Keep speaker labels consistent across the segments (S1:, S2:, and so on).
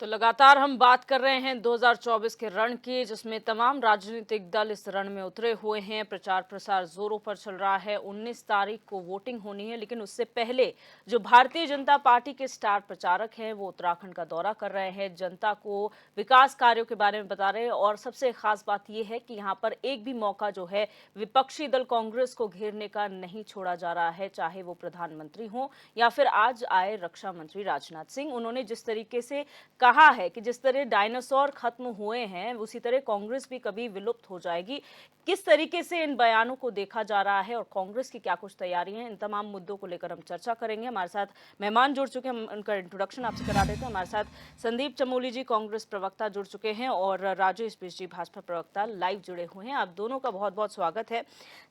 S1: तो लगातार हम बात कर रहे हैं 2024 के रण की, जिसमें तमाम राजनीतिक दल इस रण में उतरे हुए हैं। प्रचार प्रसार जोरों पर चल रहा है। 19 तारीख को वोटिंग होनी है, लेकिन उससे पहले जो भारतीय जनता पार्टी के स्टार प्रचारक हैं वो उत्तराखंड का दौरा कर रहे हैं, जनता को विकास कार्यों के बारे में बता रहे हैं। और सबसे खास बात यह है कि यहाँ पर एक भी मौका जो है विपक्षी दल कांग्रेस को घेरने का नहीं छोड़ा जा रहा है, चाहे वो प्रधानमंत्री हो या फिर आज आए रक्षा मंत्री राजनाथ सिंह। उन्होंने जिस तरीके से कहा है कि जिस तरह डायनासोर खत्म हुए हैं उसी तरह कांग्रेस भी कभी विलुप्त हो जाएगी। किस तरीके से इन बयानों को देखा जा रहा है और कांग्रेस की क्या कुछ तैयारियां हैं, इन तमाम मुद्दों को लेकर हम चर्चा करेंगे। हमारे साथ मेहमान जुड़ चुके हैं, हम उनका इंट्रोडक्शन आपसे करा देते हैं। हमारे साथ संदीप चमोली जी कांग्रेस प्रवक्ता जुड़ चुके हैं और राजेश बिष्ट जी भाजपा प्रवक्ता लाइव जुड़े हुए हैं। आप दोनों का बहुत बहुत स्वागत है।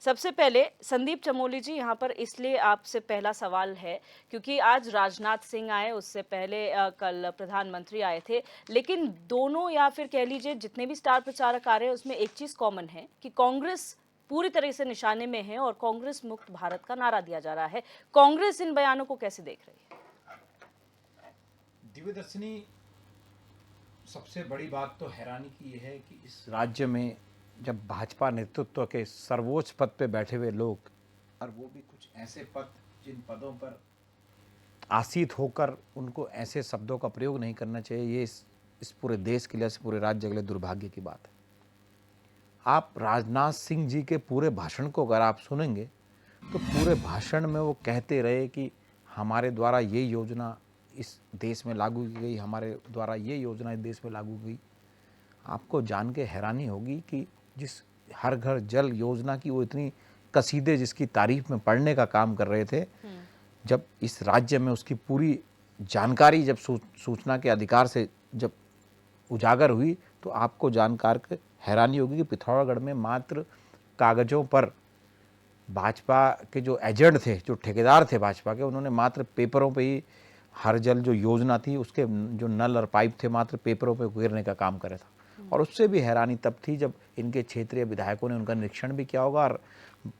S1: सबसे पहले संदीप चमोली जी, यहाँ पर इसलिए आपसे पहला सवाल है क्योंकि आज राजनाथ सिंह आए, उससे पहले कल प्रधानमंत्री आए थे, लेकिन दोनों या फिर कह लीजिए जितने भी स्टार प्रचारक आ रहे हैं उसमें एक चीज कॉमन है कि कांग्रेस पूरी तरह से निशाने में है और कांग्रेस मुक्त भारत का नारा दिया जा रहा है। कांग्रेस इन बयानों को कैसे देख रही है?
S2: दिव्यदर्शनी, सबसे बड़ी बात तो हैरानी की यह है कि इस राज्य में जब भाजपा नेतृत्व के सर्वोच्च पद पे बैठे हुए लोग, और वो भी कुछ ऐसे पद जिन पदों पर आसीत होकर उनको ऐसे शब्दों का प्रयोग नहीं करना चाहिए, ये इस पूरे देश के लिए, इस पूरे राज्य के लिए दुर्भाग्य की बात है। आप राजनाथ सिंह जी के पूरे भाषण को अगर आप सुनेंगे तो पूरे भाषण में वो कहते रहे कि हमारे द्वारा ये योजना इस देश में लागू की गई, हमारे द्वारा ये योजना इस देश में लागू की गई। आपको जान के हैरानी होगी कि जिस हर घर जल योजना की वो इतनी कसीदे जिसकी तारीफ में पढ़ने का काम कर रहे थे, जब इस राज्य में उसकी पूरी जानकारी जब सूचना के अधिकार से जब उजागर हुई तो आपको जानकार के हैरानी होगी कि पिथौरागढ़ में मात्र कागजों पर भाजपा के जो एजेंट थे, जो ठेकेदार थे भाजपा के, उन्होंने मात्र पेपरों पे ही हर जल जो योजना थी उसके जो नल और पाइप थे मात्र पेपरों पे उकेरने का काम करे था। और उससे भी हैरानी तब थी जब इनके क्षेत्रीय विधायकों ने उनका निरीक्षण भी किया होगा और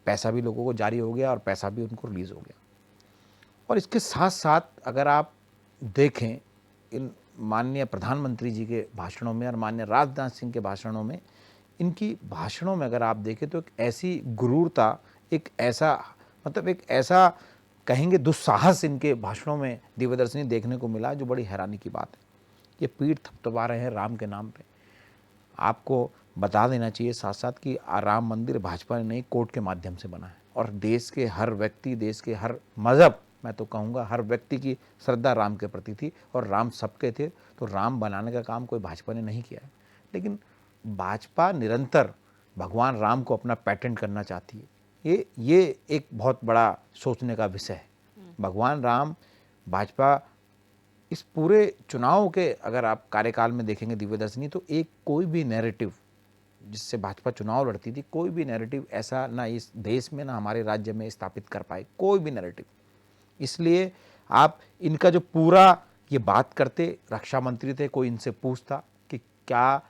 S2: पैसा भी लोगों को जारी हो गया और पैसा भी उनको रिलीज हो गया। और इसके साथ साथ अगर आप देखें इन माननीय प्रधानमंत्री जी के भाषणों में और माननीय राजनाथ सिंह के भाषणों में, इनकी भाषणों में अगर आप देखें तो एक ऐसी गुरूरता, एक ऐसा कहेंगे दुस्साहस इनके भाषणों में दिव्यदर्शनी देखने को मिला जो बड़ी हैरानी की बात है। ये पीठ थपथपा रहे हैं राम के नाम पे। आपको बता देना चाहिए साथ साथ कि राम मंदिर भाजपा ने नहीं, कोर्ट के माध्यम से बना है और देश के हर व्यक्ति, देश के हर मजहब, मैं तो कहूँगा हर व्यक्ति की श्रद्धा राम के प्रति थी और राम सबके थे। तो राम बनाने का काम कोई भाजपा ने नहीं किया है, लेकिन भाजपा निरंतर भगवान राम को अपना पैटेंट करना चाहती है। ये एक बहुत बड़ा सोचने का विषय है। भगवान राम, भाजपा इस पूरे चुनाव के अगर आप कार्यकाल में देखेंगे दिव्यदर्शनी, तो एक कोई भी नैरेटिव जिससे भाजपा चुनाव लड़ती थी, कोई भी नैरेटिव ऐसा ना इस देश में ना हमारे राज्य में स्थापित कर पाए, कोई भी नैरेटिव। इसलिए आप इनका जो पूरा ये बात करते, रक्षा मंत्री थे, कोई इनसे पूछता कि क्या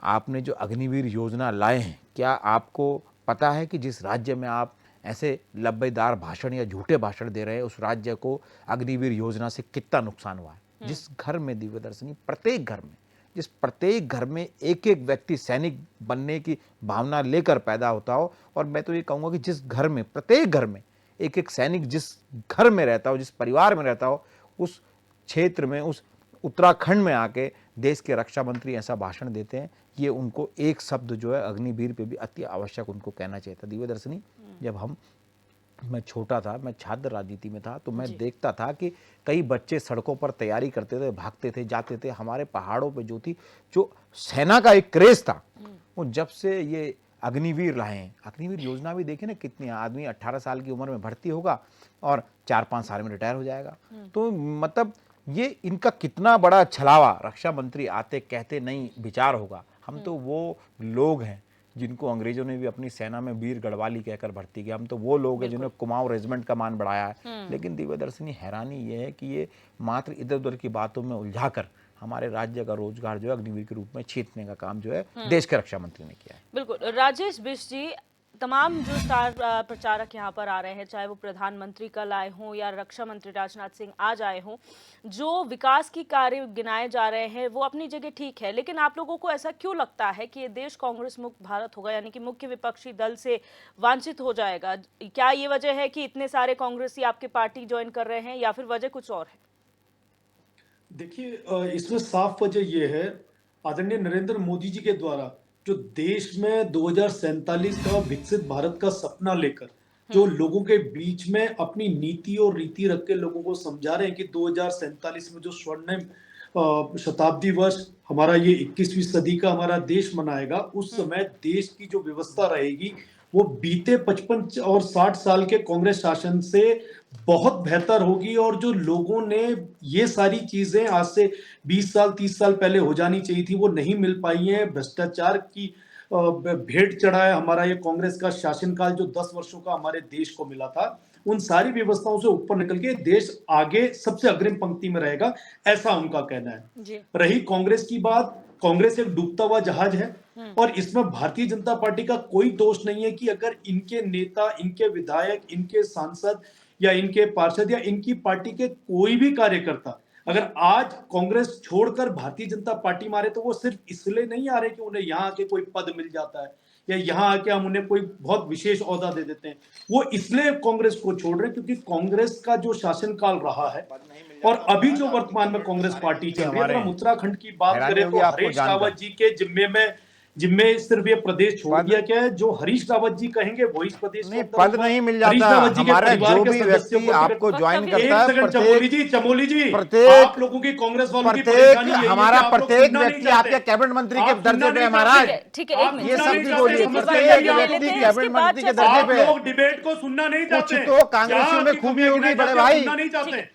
S2: आपने जो अग्निवीर योजना लाए हैं, क्या आपको पता है कि जिस राज्य में आप ऐसे लब्बेदार भाषण या झूठे भाषण दे रहे हैं उस राज्य को अग्निवीर योजना से कितना नुकसान हुआ है। जिस घर में दिव्यदर्शनी, प्रत्येक घर में, जिस प्रत्येक घर में एक एक व्यक्ति सैनिक बनने की भावना लेकर पैदा होता हो, और मैं तो ये कहूँगा कि जिस घर में, प्रत्येक घर में एक एक सैनिक जिस घर में रहता हो, जिस परिवार में रहता हो, उस क्षेत्र में, उस उत्तराखंड में आके देश के रक्षा मंत्री ऐसा भाषण देते हैं, ये उनको एक शब्द जो है अग्निवीर पे भी अति आवश्यक उनको कहना चाहिए था। दिव्यदर्शनी, जब मैं छोटा था, मैं छात्र राजनीति में था, तो मैं देखता था कि कई बच्चे सड़कों पर तैयारी करते थे, भागते थे, जाते थे। हमारे पहाड़ों पे जो सेना का एक क्रेज था, वो जब से ये अग्निवीर लाए हैं, अग्निवीर योजना भी देखे ना, कितनी आदमी 18 साल की उम्र में भर्ती होगा और 4-5 साल में रिटायर हो जाएगा। तो मतलब ये इनका कितना बड़ा छलावा, रक्षा मंत्री आते कहते नहीं विचार होगा। हम तो वो लोग हैं जिनको अंग्रेजों ने भी अपनी सेना में वीर गढ़वाली कहकर भर्ती किया। हम तो वो लोग हैं जिन्होंने कुमाऊं रेजिमेंट का मान बढ़ाया है। लेकिन दिव्यदर्शनी, हैरानी ये है कि ये मात्र इधर उधर की बातों में उलझाकर हमारे राज्य का रोजगार जो है अग्निवीर के रूप में छीनने का काम जो है देश के रक्षा मंत्री ने किया है।
S1: बिल्कुल। राजेश बिष्ट जी, तमाम जो स्टार प्रचारक यहाँ पर आ रहे हैं, चाहे वो प्रधानमंत्री कल आए हों या रक्षा मंत्री राजनाथ सिंह आज आए हों, जो विकास की कार्य गिनाए जा रहे हैं वो अपनी जगह ठीक है, लेकिन आप लोगों को ऐसा क्यों लगता है कि ये देश कांग्रेस मुक्त भारत होगा, यानी कि मुख्य विपक्षी दल से वांछित हो जाएगा? क्या ये वजह है कि इतने सारे कांग्रेसी आपकी पार्टी ज्वाइन कर रहे हैं, या फिर वजह कुछ और है?
S3: देखिए, इसमें साफ वजह यह है, आदरणीय नरेंद्र मोदी जी के द्वारा जो देश में 2047 का विकसित भारत का सपना लेकर जो लोगों के बीच में अपनी नीति और रीति रख के लोगों को समझा रहे हैं कि 2047 में जो स्वर्णिम शताब्दी वर्ष हमारा ये 21वीं सदी का हमारा देश मनाएगा, उस समय देश की जो व्यवस्था रहेगी वो बीते 55 और 60 साल के कांग्रेस शासन से बहुत बेहतर होगी। और जो लोगों ने ये सारी चीजें आज से 20 साल 30 साल पहले हो जानी चाहिए थी वो नहीं मिल पाई हैं। भ्रष्टाचार की भेंट चढ़ा है हमारा ये कांग्रेस का शासनकाल जो 10 वर्षों का हमारे देश को मिला था। उन सारी व्यवस्थाओं से ऊपर निकल के देश आगे सबसे अग्रिम पंक्ति में रहेगा, ऐसा उनका कहना है। रही कांग्रेस की बात, कांग्रेस एक डूबता हुआ जहाज है और इसमें भारतीय जनता पार्टी का कोई दोष नहीं है कि अगर इनके नेता, इनके विधायक, इनके सांसद या इनके पार्षद या इनकी पार्टी के कोई भी कार्यकर्ता अगर आज कांग्रेस छोड़कर भारतीय जनता पार्टी में आ रहे तो वो सिर्फ इसलिए नहीं आ रहे कि उन्हें यहाँ आके कोई पद मिल जाता है या यहाँ आके हम उन्हें कोई बहुत विशेष ओहदा दे देते हैं। वो इसलिए कांग्रेस को छोड़ रहे हैं क्योंकि कांग्रेस का जो शासनकाल रहा है और अभी जो वर्तमान में कांग्रेस पार्टी चल रही है, अगर हम उत्तराखंड की बात करें तो हरीश रावत जी के जिम्मे सिर्फ ये प्रदेश छोड़ दिया क्या है, जो हरीश रावत जी कहेंगे वो इस प्रदेश
S2: नहीं, पद नहीं मिल जाता। हमारा जो भी व्यक्ति आपको ज्वाइन करता है,
S3: आप लोगों की कांग्रेस वालों की परेशानी यही है,
S2: हमारा प्रत्येक व्यक्ति आपके कैबिनेट मंत्री के दर्जे पे है महाराज।
S1: ठीक है, एक मिनट,
S2: ये समझी बोलिए, प्रत्येक व्यक्ति कैबिनेट मंत्री के दर्जे पे।
S3: लोग डिबेट को सुनना नहीं चाहते।
S2: कुछ तो कांग्रेसियों में खूबी होगी बड़े भाई,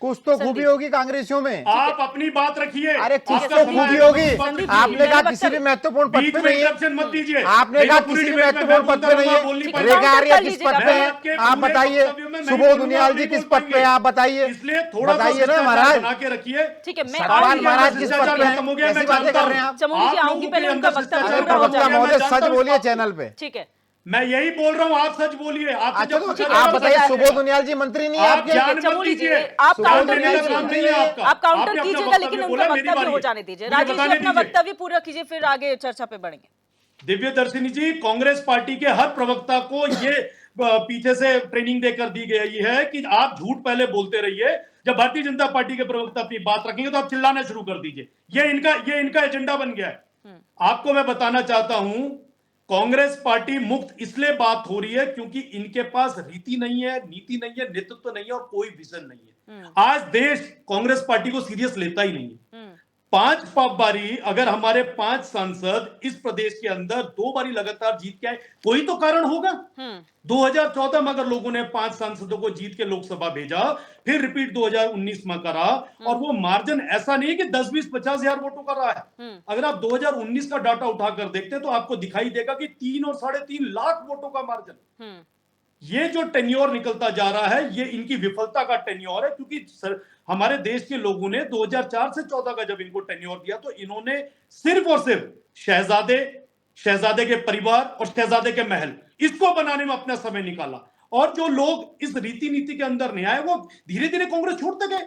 S2: कुछ तो खूबी होगी कांग्रेसियों में।
S3: आप अपनी बात रखिए।
S2: अरे कुछ तो खूबी होगी। आपने कहा किसी भी महत्वपूर्ण पद पे नहीं है,
S3: मत दीजिए।
S2: आपने कहा किसी भी महत्वपूर्ण पद पे नहीं है। रेखा आर्या किस पद पे है आप बताइए, सुबोध उनियाल जी किस पद पे है आप बताइए,
S3: इसलिए थोड़ा
S2: बताइए ना महाराज।
S3: बना के रखिए।
S1: ठीक है, मैं
S2: सतपाल महाराज किस पद पे हैं, ऐसी बातें कर रहे हैं आप।
S1: चमोली जी आऊंगी, पहले उनका वक्तव्य
S2: प्रवक्ता महोदय सच बोलिए चैनल पे।
S1: ठीक है,
S3: मैं यही बोल रहा हूँ, आप सच बोलिए। आप
S2: आप बताइए, सुबोध उनियाल जी मंत्री नहीं है आपके?
S1: चमोली जी आप काउंटर कीजिए, आप काउंटर कीजिएगा, लेकिन उनका वक्तव्य हो जाने दीजिए। राजेश जी अपना वक्तव्य पूरा कीजिए, फिर आगे चर्चा पे बढ़ेंगे।
S3: दिव्य दर्शिनी जी, कांग्रेस पार्टी के हर प्रवक्ता को ये पीछे से ट्रेनिंग देकर दी गई है कि आप झूठ पहले बोलते रहिए, जब भारतीय जनता पार्टी के प्रवक्ता अपनी बात रखेंगे तो आप चिल्लाना शुरू कर दीजिए। ये इनका एजेंडा बन गया है। आपको मैं बताना चाहता हूं, कांग्रेस पार्टी मुक्त इसलिए बात हो रही है क्योंकि इनके पास रीति नहीं है, नीति नहीं है, नेतृत्व नहीं है और कोई विजन नहीं है। आज देश कांग्रेस पार्टी को सीरियस लेता ही नहीं है। 5 बारी अगर हमारे 5 सांसद इस प्रदेश के अंदर 2 बारी लगातार जीत के आए, कोई तो कारण होगा। 2014 में अगर लोगों ने 5 सांसदों को जीत के लोकसभा भेजा, फिर रिपीट 2019 में करा, और वो मार्जिन ऐसा नहीं है कि 10, 20, 50 हजार वोटों का रहा है। अगर आप 2019 का डाटा उठाकर देखते हैं तो आपको दिखाई देगा कि 3 और 3.5 लाख वोटों का मार्जिन। ये जो टेन्योर निकलता जा रहा है, ये इनकी विफलता का टेन्योर है, क्योंकि हमारे देश के लोगों ने 2004 से 14 का जब इनको टेन्योर दिया तो इन्होंने सिर्फ और सिर्फ शहजादे के परिवार और शहजादे के महल, इसको बनाने में अपना समय निकाला। और जो लोग इस रीति नीति के अंदर नहीं आए वो धीरे धीरे कांग्रेस छोड़ते गए।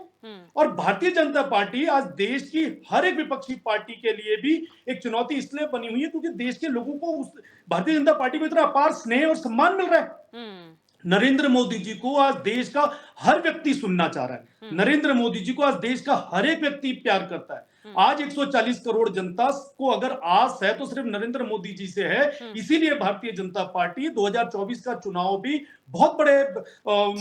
S3: और भारतीय जनता पार्टी आज देश की हर एक विपक्षी पार्टी के लिए भी एक चुनौती इसलिए बनी हुई है क्योंकि देश के लोगों को भारतीय जनता पार्टी को इतना अपार स्नेह और सम्मान मिल रहा है। नरेंद्र मोदी जी को आज देश का हर व्यक्ति सुनना चाह रहा है। नरेंद्र मोदी जी को आज देश का हर एक व्यक्ति प्यार करता है। आज 140 करोड़ जनता को अगर आस है तो सिर्फ नरेंद्र मोदी जी से है। इसीलिए भारतीय जनता पार्टी 2024 का चुनाव भी बहुत बड़े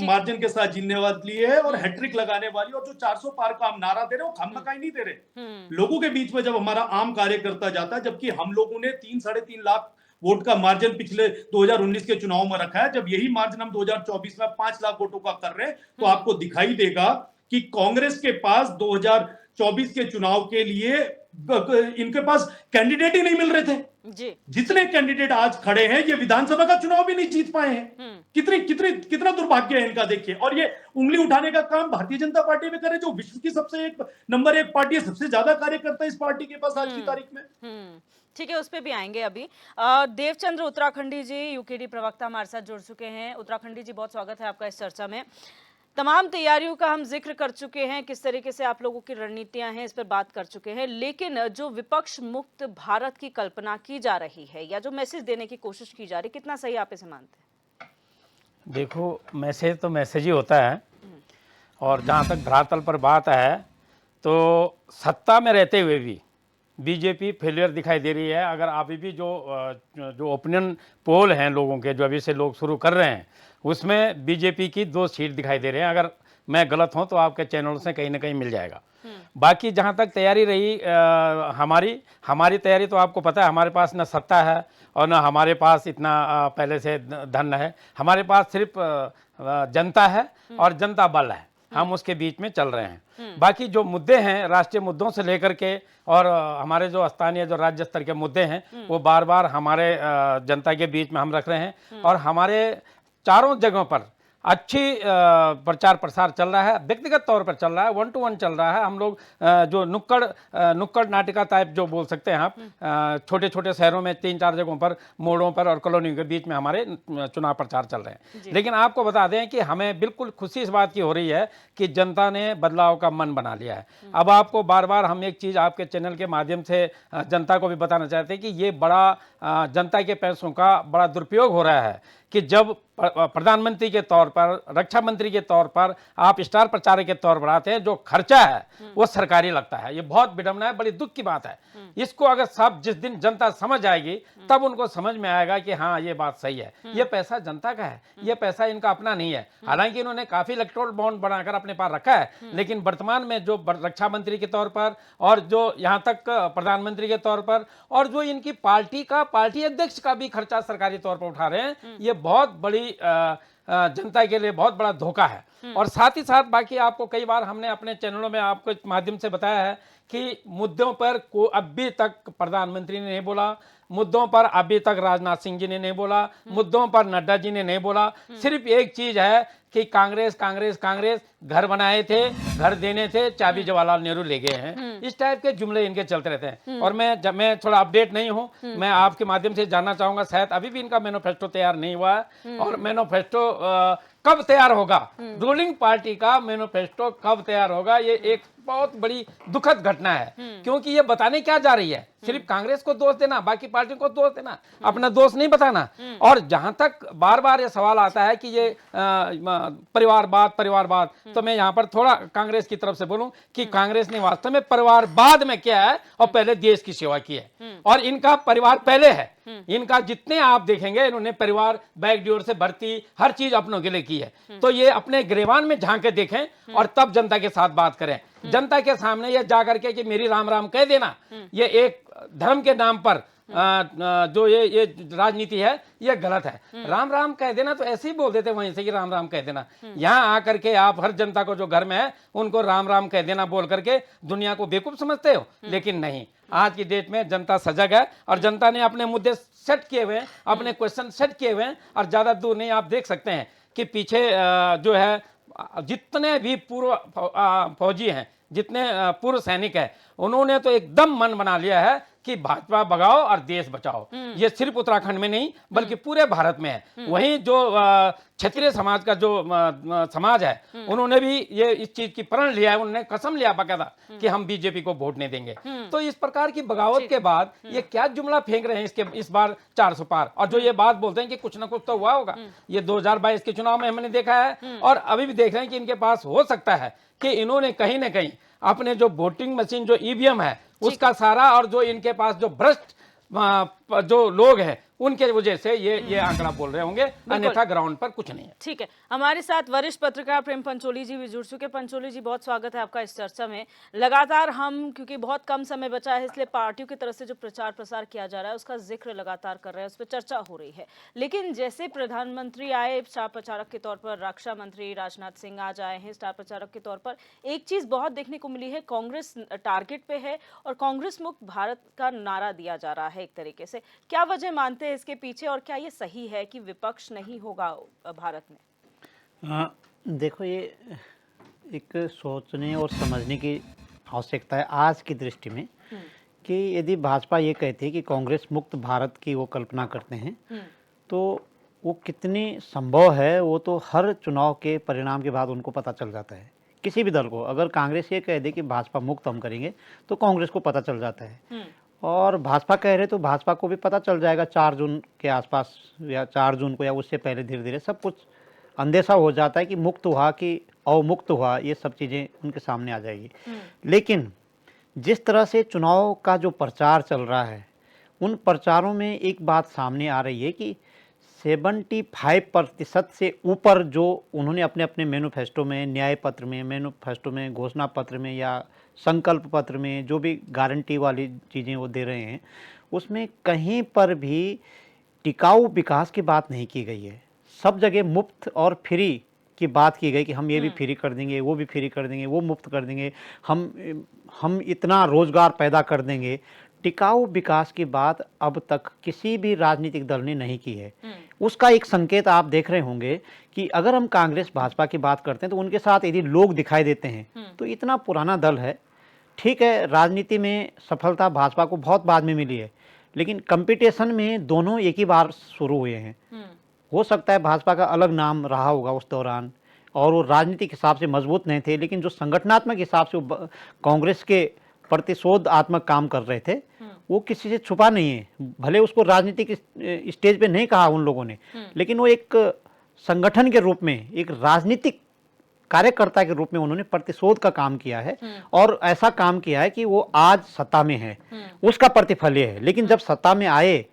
S3: मार्जिन के साथ जीतने वाली है और हैट्रिक लगाने वाली। और जो 400 पार का हम नारा दे रहे हो, खामखाई नहीं दे रहे लोगों के बीच में। जब हमारा आम कार्यकर्ता जाता है, जबकि हम लोगों ने 3-3.5 लाख वोट का मार्जिन पिछले 2019 के चुनाव में रखा है, जब यही मार्जिन हम 2024 में 5 लाख वोटों का कर रहे हैं तो आपको दिखाई देगा कि कांग्रेस के पास 2024 के चुनाव के लिए इनके पास कैंडिडेट ही नहीं मिल रहे थे।
S1: जी।
S3: जितने कैंडिडेट आज खड़े हैं, ये विधानसभा का चुनाव भी नहीं जीत पाए हैं। कितना दुर्भाग्य है इनका, देखिए। और ये उंगली उठाने का काम भारतीय जनता पार्टी में करे, जो विश्व की सबसे नंबर 1 पार्टी है, सबसे ज्यादा कार्यकर्ता इस पार्टी के पास आज की तारीख में।
S1: ठीक है, उस पे भी आएंगे अभी। देवचंद्र उत्तराखंडी जी, यूकेडी प्रवक्ता हमारे साथ जुड़ चुके हैं। उत्तराखंडी जी, बहुत स्वागत है आपका इस चर्चा में। तमाम तैयारियों का हम जिक्र कर चुके हैं, किस तरीके से आप लोगों की रणनीतियां हैं, इस पर बात कर चुके हैं। लेकिन जो विपक्ष मुक्त भारत की कल्पना की जा रही है या जो मैसेज देने की कोशिश की जा रही है, कितना सही आप इसे मानते हैं?
S4: देखो, मैसेज तो मैसेज ही होता है। और जहाँ तक धरातल पर बात है, तो सत्ता में रहते हुए भी बीजेपी फेलियर दिखाई दे रही है। अगर अभी भी जो ओपिनियन पोल हैं लोगों के, जो अभी से लोग शुरू कर रहे हैं, उसमें बीजेपी की 2 सीट दिखाई दे रहे हैं। अगर मैं गलत हूं तो आपके चैनल से कहीं ना कहीं मिल जाएगा। बाकी जहां तक तैयारी रही हमारी तैयारी, तो आपको पता है हमारे पास न सत्ता है और न हमारे पास इतना पहले से धन है। हमारे पास सिर्फ जनता है और जनता बल है। हम उसके बीच में चल रहे हैं। बाकी जो मुद्दे हैं, राष्ट्रीय मुद्दों से लेकर के और हमारे जो स्थानीय, जो राज्य स्तर के मुद्दे हैं, वो बार बार हमारे जनता के बीच में हम रख रहे हैं। और हमारे चारों जगहों पर अच्छी प्रचार प्रसार चल रहा है, व्यक्तिगत तौर पर चल रहा है, 1 to 1 चल रहा है। हम लोग जो नुक्कड़ नाटिका टाइप जो बोल सकते हैं आप, छोटे छोटे शहरों में 3-4 जगहों पर, मोड़ों पर और कॉलोनियों के बीच में हमारे चुनाव प्रचार चल रहे हैं। लेकिन आपको बता दें कि हमें बिल्कुल खुशी इस बात की हो रही है कि जनता ने बदलाव का मन बना लिया है। अब आपको बार बार हम एक चीज़ आपके चैनल के माध्यम से जनता को भी बताना चाहते हैं कि ये बड़ा जनता के पैसों का बड़ा दुरुपयोग हो रहा है कि जब प्रधानमंत्री के तौर पर, रक्षा मंत्री के तौर पर आप स्टार प्रचारक के तौर पर आते हैं, जो खर्चा है वो सरकारी लगता है। ये बहुत विडंबना है, बड़ी दुख की बात है। इसको अगर सब जिस दिन जनता समझ जाएगी, तब उनको समझ में आएगा कि हाँ, ये बात सही है। ये पैसा जनता का है, ये पैसा इनका अपना नहीं है। हालांकि इन्होंने काफी इलेक्टोरल बॉन्ड बनाकर अपने पास रखा है, लेकिन वर्तमान में जो रक्षा मंत्री के तौर पर और जो यहाँ तक प्रधानमंत्री के तौर पर और जो इनकी पार्टी अध्यक्ष का भी खर्चा सरकारी तौर पर उठा रहे हैं, ये बहुत बड़ी जनता के लिए बहुत बड़ा धोखा है। और साथ ही साथ बाकी आपको कई बार हमने अपने चैनलों में आपको माध्यम से बताया है कि मुद्दों पर अभी तक प्रधानमंत्री ने नहीं बोला, मुद्दों पर अभी तक राजनाथ सिंह जी ने नहीं बोला, मुद्दों पर नड्डा जी ने नहीं बोला। सिर्फ एक चीज है कि कांग्रेस कांग्रेस कांग्रेस, घर बनाए थे, घर देने थे, चाबी जवाहरलाल नेहरू ले गए हैं। इस टाइप के जुमले इनके चलते रहते हैं। और मैं थोड़ा अपडेट नहीं हूं, मैं आपके माध्यम से जानना चाहूंगा, शायद अभी भी इनका मैनिफेस्टो तैयार नहीं हुआ है। और मैनिफेस्टो कब तैयार होगा, रूलिंग पार्टी का मैनिफेस्टो कब तैयार होगा, ये एक बहुत बड़ी दुखद घटना है। क्योंकि ये बताने क्या जा रही है, सिर्फ कांग्रेस को दोष देना, बाकी पार्टियों को दोष देना, अपना दोष नहीं बताना। और जहां तक बार बार ये सवाल आता है कि ये परिवारवाद, तो मैं यहाँ पर थोड़ा कांग्रेस की तरफ से बोलूं कि कांग्रेस ने वास्तव में परिवारवाद में क्या है, और पहले देश की सेवा की है। और इनका परिवार पहले है, इनका जितने आप देखेंगे, इन्होंने परिवार बैकडोर से भर्ती हर चीज अपनों के लिए की है। तो ये अपने गिरेबान में झांक के देखें और तब जनता के साथ बात करें। जनता के सामने ये जाकर के कि मेरी राम राम कह देना, ये एक धर्म के नाम पर जो ये राजनीति है, ये गलत है। राम राम कह देना तो ऐसे ही बोल देते वहीं से कि राम राम कह देना। यहाँ आकर के आप हर जनता को जो घर में है उनको राम राम कह देना बोल करके दुनिया को बेवकूफ समझते हो, लेकिन नहीं। आज की डेट में जनता सजग है और जनता ने अपने मुद्दे सेट किए हुए हैं, अपने क्वेश्चन सेट किए हुए हैं। और ज्यादा दूर नहीं, आप देख सकते हैं कि पीछे जो है जितने भी पूर्व फौजी हैं, जितने पूर्व सैनिक हैं, उन्होंने तो एकदम मन बना लिया है कि भाजपा भगाओ और देश बचाओ। ये सिर्फ उत्तराखंड में नहीं बल्कि पूरे भारत में है। वहीं जो क्षत्रिय समाज का जो समाज है, उन्होंने भी ये इस चीज की प्रण लिया है, उन्होंने कसम लिया बकायदा कि हम बीजेपी को वोट नहीं देंगे। तो इस प्रकार की बगावत के बाद ये क्या जुमला फेंक रहे हैं इस बार 400 पार। और जो ये बात बोलते हैं कि कुछ ना कुछ तो हुआ होगा, ये 2022 के चुनाव में हमने देखा है और अभी भी देख रहे हैं कि इनके पास हो सकता है कि इन्होंने कहीं ना कहीं अपने जो वोटिंग मशीन जो ईवीएम है उसका सारा, और जो इनके पास जो भ्रष्ट जो लोग हैं उनके वजह से ये आंकड़ा बोल रहे होंगे, अन्यथा ग्राउंड पर कुछ नहीं है।
S1: ठीक है, हमारे साथ वरिष्ठ पत्रकार प्रेम पंचोली जी भी जुड़ चुके। पंचोली जी, बहुत स्वागत है आपका इस चर्चा में। लगातार हम, क्योंकि बहुत कम समय बचा है, इसलिए पार्टियों की तरफ से जो प्रचार प्रसार किया जा रहा है उसका जिक्र लगातार कर रहे हैं, उस पर चर्चा हो रही है। लेकिन जैसे प्रधानमंत्री आए स्टार प्रचारक के तौर पर, रक्षा मंत्री राजनाथ सिंह आज आए हैं स्टार प्रचारक के तौर पर, एक चीज बहुत देखने को मिली है, कांग्रेस टारगेट पे है और कांग्रेस मुक्त भारत का नारा दिया जा रहा है एक तरीके से। क्या वजह मानते हैं इसके पीछे और क्या ये सही है कि विपक्ष नहीं होगा भारत में?
S5: देखो, ये एक सोचने और समझने की आवश्यकता है आज की दृष्टि में कि यदि भाजपा ये कहती है कि कांग्रेस मुक्त भारत की वो कल्पना करते हैं, तो वो कितनी संभव है वो तो हर चुनाव के परिणाम के बाद उनको पता चल जाता है। किसी भी दल को अगर कांग्रेस ये कह दे कि भाजपा मुक्त हम करेंगे तो कांग्रेस को पता चल जाता है, और भाजपा कह रहे तो भाजपा को भी पता चल जाएगा 4 जून के आसपास, या 4 जून को या उससे पहले धीरे धीरे सब कुछ अंदेशा हो जाता है कि मुक्त हुआ कि अवमुक्त हुआ, ये सब चीज़ें उनके सामने आ जाएगी। लेकिन जिस तरह से चुनाव का जो प्रचार चल रहा है, उन प्रचारों में एक बात सामने आ रही है कि 75% से ऊपर जो उन्होंने अपने अपने मैनिफेस्टो में, न्याय पत्र में, मैनिफेस्टो में, घोषणा पत्र में या संकल्प पत्र में जो भी गारंटी वाली चीज़ें वो दे रहे हैं, उसमें कहीं पर भी टिकाऊ विकास की बात नहीं की गई है। सब जगह मुफ्त और फ्री की बात की गई कि हम ये भी फ्री कर देंगे, वो भी फ्री कर देंगे, वो मुफ्त कर देंगे, हम इतना रोजगार पैदा कर देंगे। टिकाऊ विकास की बात अब तक किसी भी राजनीतिक दल ने नहीं की है। उसका एक संकेत आप देख रहे होंगे कि अगर हम कांग्रेस भाजपा की बात करते हैं तो उनके साथ यदि लोग दिखाई देते हैं तो इतना पुराना दल है। ठीक है, राजनीति में सफलता भाजपा को बहुत बाद में मिली है, लेकिन कंपटीशन में दोनों एक ही बार शुरू हुए हैं। हो सकता है भाजपा का अलग नाम रहा होगा उस दौरान और वो राजनीतिक हिसाब से मजबूत नहीं थे, लेकिन जो संगठनात्मक हिसाब से वो कांग्रेस के प्रतिशोधात्मक काम कर रहे थे, वो किसी से छुपा नहीं है। भले उसको राजनीतिक स्टेज पे नहीं कहा उन लोगों ने, लेकिन वो एक संगठन के रूप में, एक राजनीतिक कार्यकर्ता के रूप में उन्होंने प्रतिशोध का काम किया है और ऐसा काम किया है कि वो आज सत्ता में है, उसका प्रतिफल ये है। लेकिन जब सत्ता में आए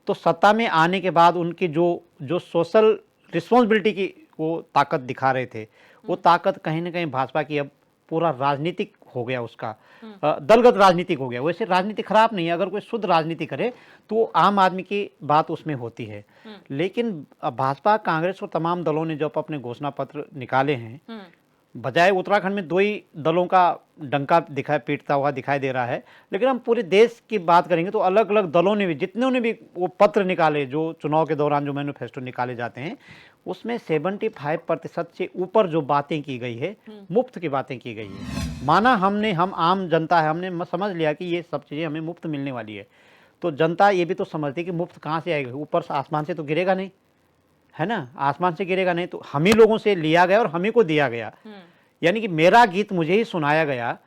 S5: तो सत्ता में आने के बाद उनकी जो सोशल रिस्पॉन्सिबिलिटी की वो ताकत दिखा रहे थे, वो ताकत कहीं ना कहीं भाजपा की अब पूरा राजनीतिक हो गया, उसका दलगत राजनीतिक हो गया। वैसे राजनीति खराब नहीं है, अगर कोई शुद्ध राजनीति करे तो आम आदमी की बात उसमें होती है। लेकिन भाजपा, कांग्रेस और तमाम दलों ने जब अपने घोषणा पत्र निकाले हैं, बजाय उत्तराखंड में 2 ही दलों का डंका पीटता हुआ दिखाई दे रहा है, लेकिन हम पूरे देश की बात करेंगे तो अलग अलग दलों ने भी, जितने ने भी वो पत्र निकाले जो चुनाव के दौरान जो मैनिफेस्टो निकाले जाते हैं, उसमें 75% से ऊपर जो बातें की गई है, मुफ्त की बातें की गई है। माना हम आम जनता है, हमने समझ लिया कि ये सब चीज़ें हमें मुफ्त मिलने वाली है, तो जनता ये भी तो समझती है कि मुफ्त कहाँ से आएगा, ऊपर से आसमान से तो गिरेगा नहीं, है ना, आसमान से गिरेगा नहीं, तो हम ही लोगों से लिया गया और हम ही को दिया गया। यानी कि मेरा गीत मुझे ही सुनाया गया।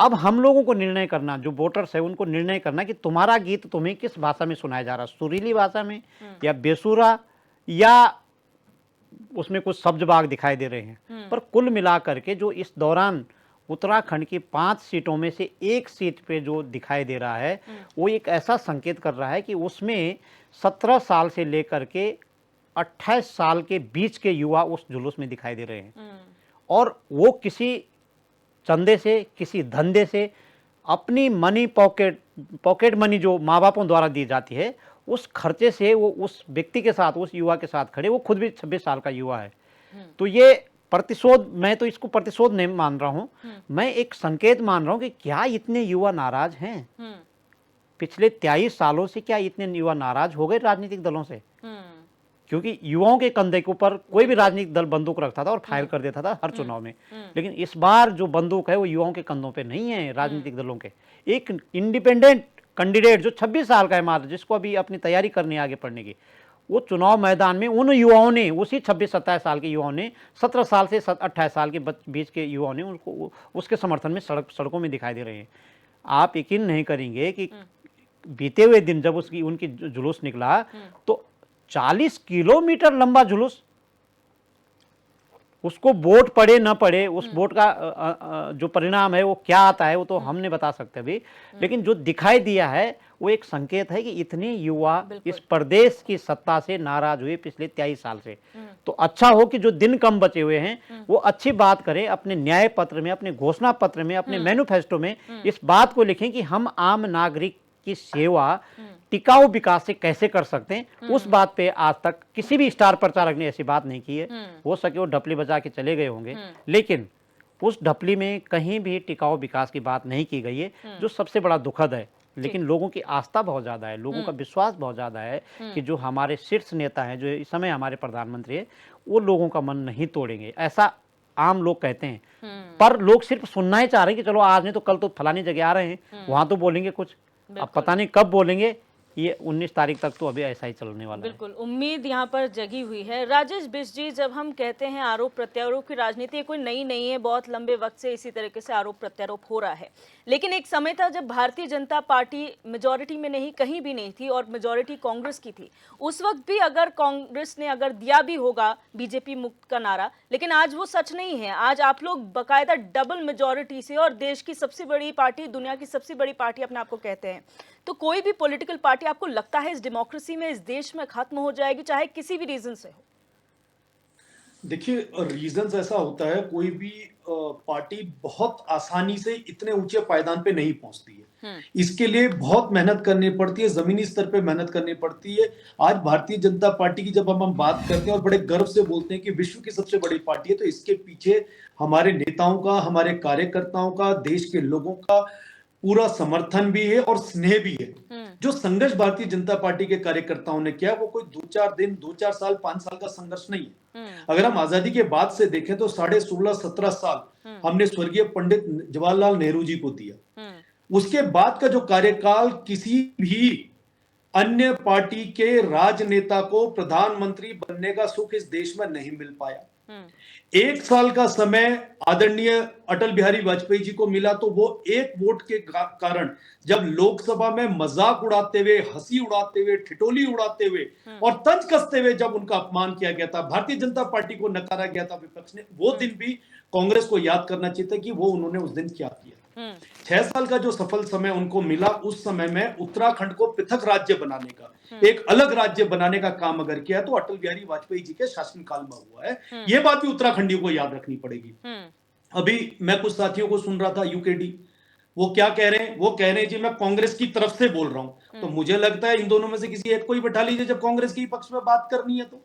S5: अब हम लोगों को निर्णय करना, जो वोटर्स है उनको निर्णय करना कि तुम्हारा गीत तुम्हें किस भाषा में सुनाया जा रहा है, सुरीली भाषा में या बेसुरा, या उसमें कुछ शब्द बाग दिखाई दे रहे हैं। पर कुल मिलाकर के जो इस दौरान उत्तराखंड की 5 सीटों में से 1 सीट पे जो दिखाई दे रहा है, वो एक ऐसा संकेत कर रहा है कि उसमें 17 साल से लेकर के 28 साल के बीच के युवा उस जुलूस में दिखाई दे रहे हैं। और वो किसी चंदे से, किसी धंधे से, अपनी मनी पॉकेट मनी जो माँ बापों द्वारा दी जाती है, उस खर्चे से वो उस व्यक्ति के साथ, उस युवा के साथ खड़े। वो खुद भी 26 साल का युवा है। तो ये प्रतिशोध, मैं तो इसको प्रतिशोध नहीं मान रहा हूं, मैं एक संकेत मान रहा हूं कि क्या इतने युवा नाराज हैं? पिछले 23 सालों से क्या इतने युवा नाराज हो गए राजनीतिक दलों से? क्योंकि युवाओं के कंधे के ऊपर कोई भी राजनीतिक दल बंदूक रखता था और फायर कर देता था हर चुनाव में, लेकिन इस बार जो बंदूक है वो युवाओं के कंधों पे नहीं है, राजनीतिक दलों के। एक इंडिपेंडेंट कैंडिडेट जो 26 साल का है मात्र, जिसको अभी अपनी तैयारी करनी है आगे पढ़ने की, वो चुनाव मैदान में उन युवाओं ने, उसी 26-27 साल के युवाओं ने, 17 साल से 28 साल के बीच के युवाओं ने उनको उसके समर्थन में सड़कों में दिखाई दे रहे हैं। आप यकीन नहीं करेंगे कि बीते हुए दिन जब उनकी जुलूस निकला तो 40 किलोमीटर लंबा जुलूस उसको वोट पड़े ना पड़े, उस वोट का जो परिणाम है वो क्या आता है वो तो हम नहीं बता सकते अभी, लेकिन जो दिखाई दिया है वो एक संकेत है कि इतने युवा इस प्रदेश की सत्ता से नाराज हुए पिछले 23 साल से। तो अच्छा हो कि जो दिन कम बचे हुए हैं वो अच्छी बात करें, अपने न्याय पत्र में, अपने घोषणा पत्र में, अपने मैनिफेस्टो में इस बात को लिखें कि हम आम नागरिक की सेवा टिकाऊ विकास से कैसे कर सकते हैं। उस बात पे आज तक किसी भी स्टार प्रचारक ने ऐसी बात नहीं की है। हो सके वो ढपली बजा के चले गए होंगे, लेकिन उस ढपली में कहीं भी टिकाऊ विकास की बात नहीं की गई है, जो सबसे बड़ा दुखद है। लेकिन लोगों की आस्था बहुत ज्यादा है, लोगों का विश्वास बहुत ज्यादा है कि जो हमारे शीर्ष नेता हैं, जो इस समय हमारे प्रधानमंत्री है, वो लोगों का मन नहीं तोड़ेंगे, ऐसा आम लोग कहते हैं। पर लोग सिर्फ सुनना ही चाह रहे हैं कि चलो आज नहीं तो कल तो फलानी जगह आ रहे हैं, वहां तो बोलेंगे कुछ, अब पता नहीं कब बोलेंगे। ये 19 तारीख तक तो अभी ऐसा ही चलने वाला है।
S1: बिल्कुल, उम्मीद यहाँ पर जगी हुई है। राजेश बिष्ट जी, जब हम कहते हैं आरोप प्रत्यारोप की राजनीति कोई नई नहीं है, बहुत लंबे वक्त से इसी तरीके से आरोप प्रत्यारोप हो रहा है, लेकिन एक समय था जब भारतीय जनता पार्टी मेजॉरिटी में नहीं, कहीं भी नहीं थी और मेजॉरिटी कांग्रेस की थी। उस वक्त भी अगर कांग्रेस ने अगर दिया भी होगा बीजेपी मुक्त का नारा, लेकिन आज वो सच नहीं है। आज आप लोग बाकायदा डबल मेजॉरिटी से और देश की सबसे बड़ी पार्टी, दुनिया की सबसे बड़ी पार्टी अपने आप को कहते हैं। तो कोई भी पॉलिटिकल पार्टी आपको लगता है इस डेमोक्रेसी में, इस देश में खत्म हो जाएगी, चाहे किसी भी रीजन से हो?
S3: देखिए, रीजंस ऐसा होता है, कोई भी पार्टी बहुत आसानी से इतने ऊंचे पायदान पे नहीं पहुंचती है। इसके लिए बहुत मेहनत करनी पड़ती है, जमीनी स्तर पे मेहनत करनी पड़ती है। आज भारतीय जनता पार्टी की जब हम बात करते हैं और बड़े गर्व से बोलते हैं कि विश्व की सबसे बड़ी पार्टी है, तो इसके पीछे हमारे नेताओं का, हमारे कार्यकर्ताओं का, देश के लोगों का पूरा समर्थन भी है और स्नेह भी है। जो संघर्ष भारतीय जनता पार्टी के कार्यकर्ताओं ने किया वो कोई 2-4 दिन, 2-4 साल, 5 साल का संघर्ष नहीं है। अगर हम आजादी के बाद से देखें तो 16.5-17 साल हमने स्वर्गीय पंडित जवाहरलाल नेहरू जी को दिया। उसके बाद का जो कार्यकाल किसी भी अन्य पार्टी के राजनेता को प्रधानमंत्री बनने का सुख इस देश में नहीं मिल पाया। 1 साल का समय आदरणीय अटल बिहारी वाजपेयी जी को मिला, तो वो एक वोट के कारण जब लोकसभा में मजाक उड़ाते हुए, हंसी उड़ाते हुए, ठिठोली उड़ाते हुए और तंज कसते हुए जब उनका अपमान किया गया था, भारतीय जनता पार्टी को नकारा गया था विपक्ष ने, वो दिन भी कांग्रेस को याद करना चाहिए था कि वो उन्होंने उस दिन क्या किया। 6 साल का जो सफल समय उनको मिला, उस समय में उत्तराखंड को पृथक राज्य बनाने का, एक अलग राज्य बनाने का काम अगर किया तो अटल बिहारी वाजपेयी जी के शासनकाल में हुआ है। ये बात भी उत्तराखंडियों को याद रखनी पड़ेगी। अभी मैं कुछ साथियों को सुन रहा था, यूकेडी, वो क्या कह रहे हैं? वो कह रहे हैं जी मैं कांग्रेस की तरफ से बोल रहा हूं। तो मुझे लगता है इन दोनों में से किसी एक को ही बैठा लीजिए जब कांग्रेस के पक्ष में बात करनी है तो।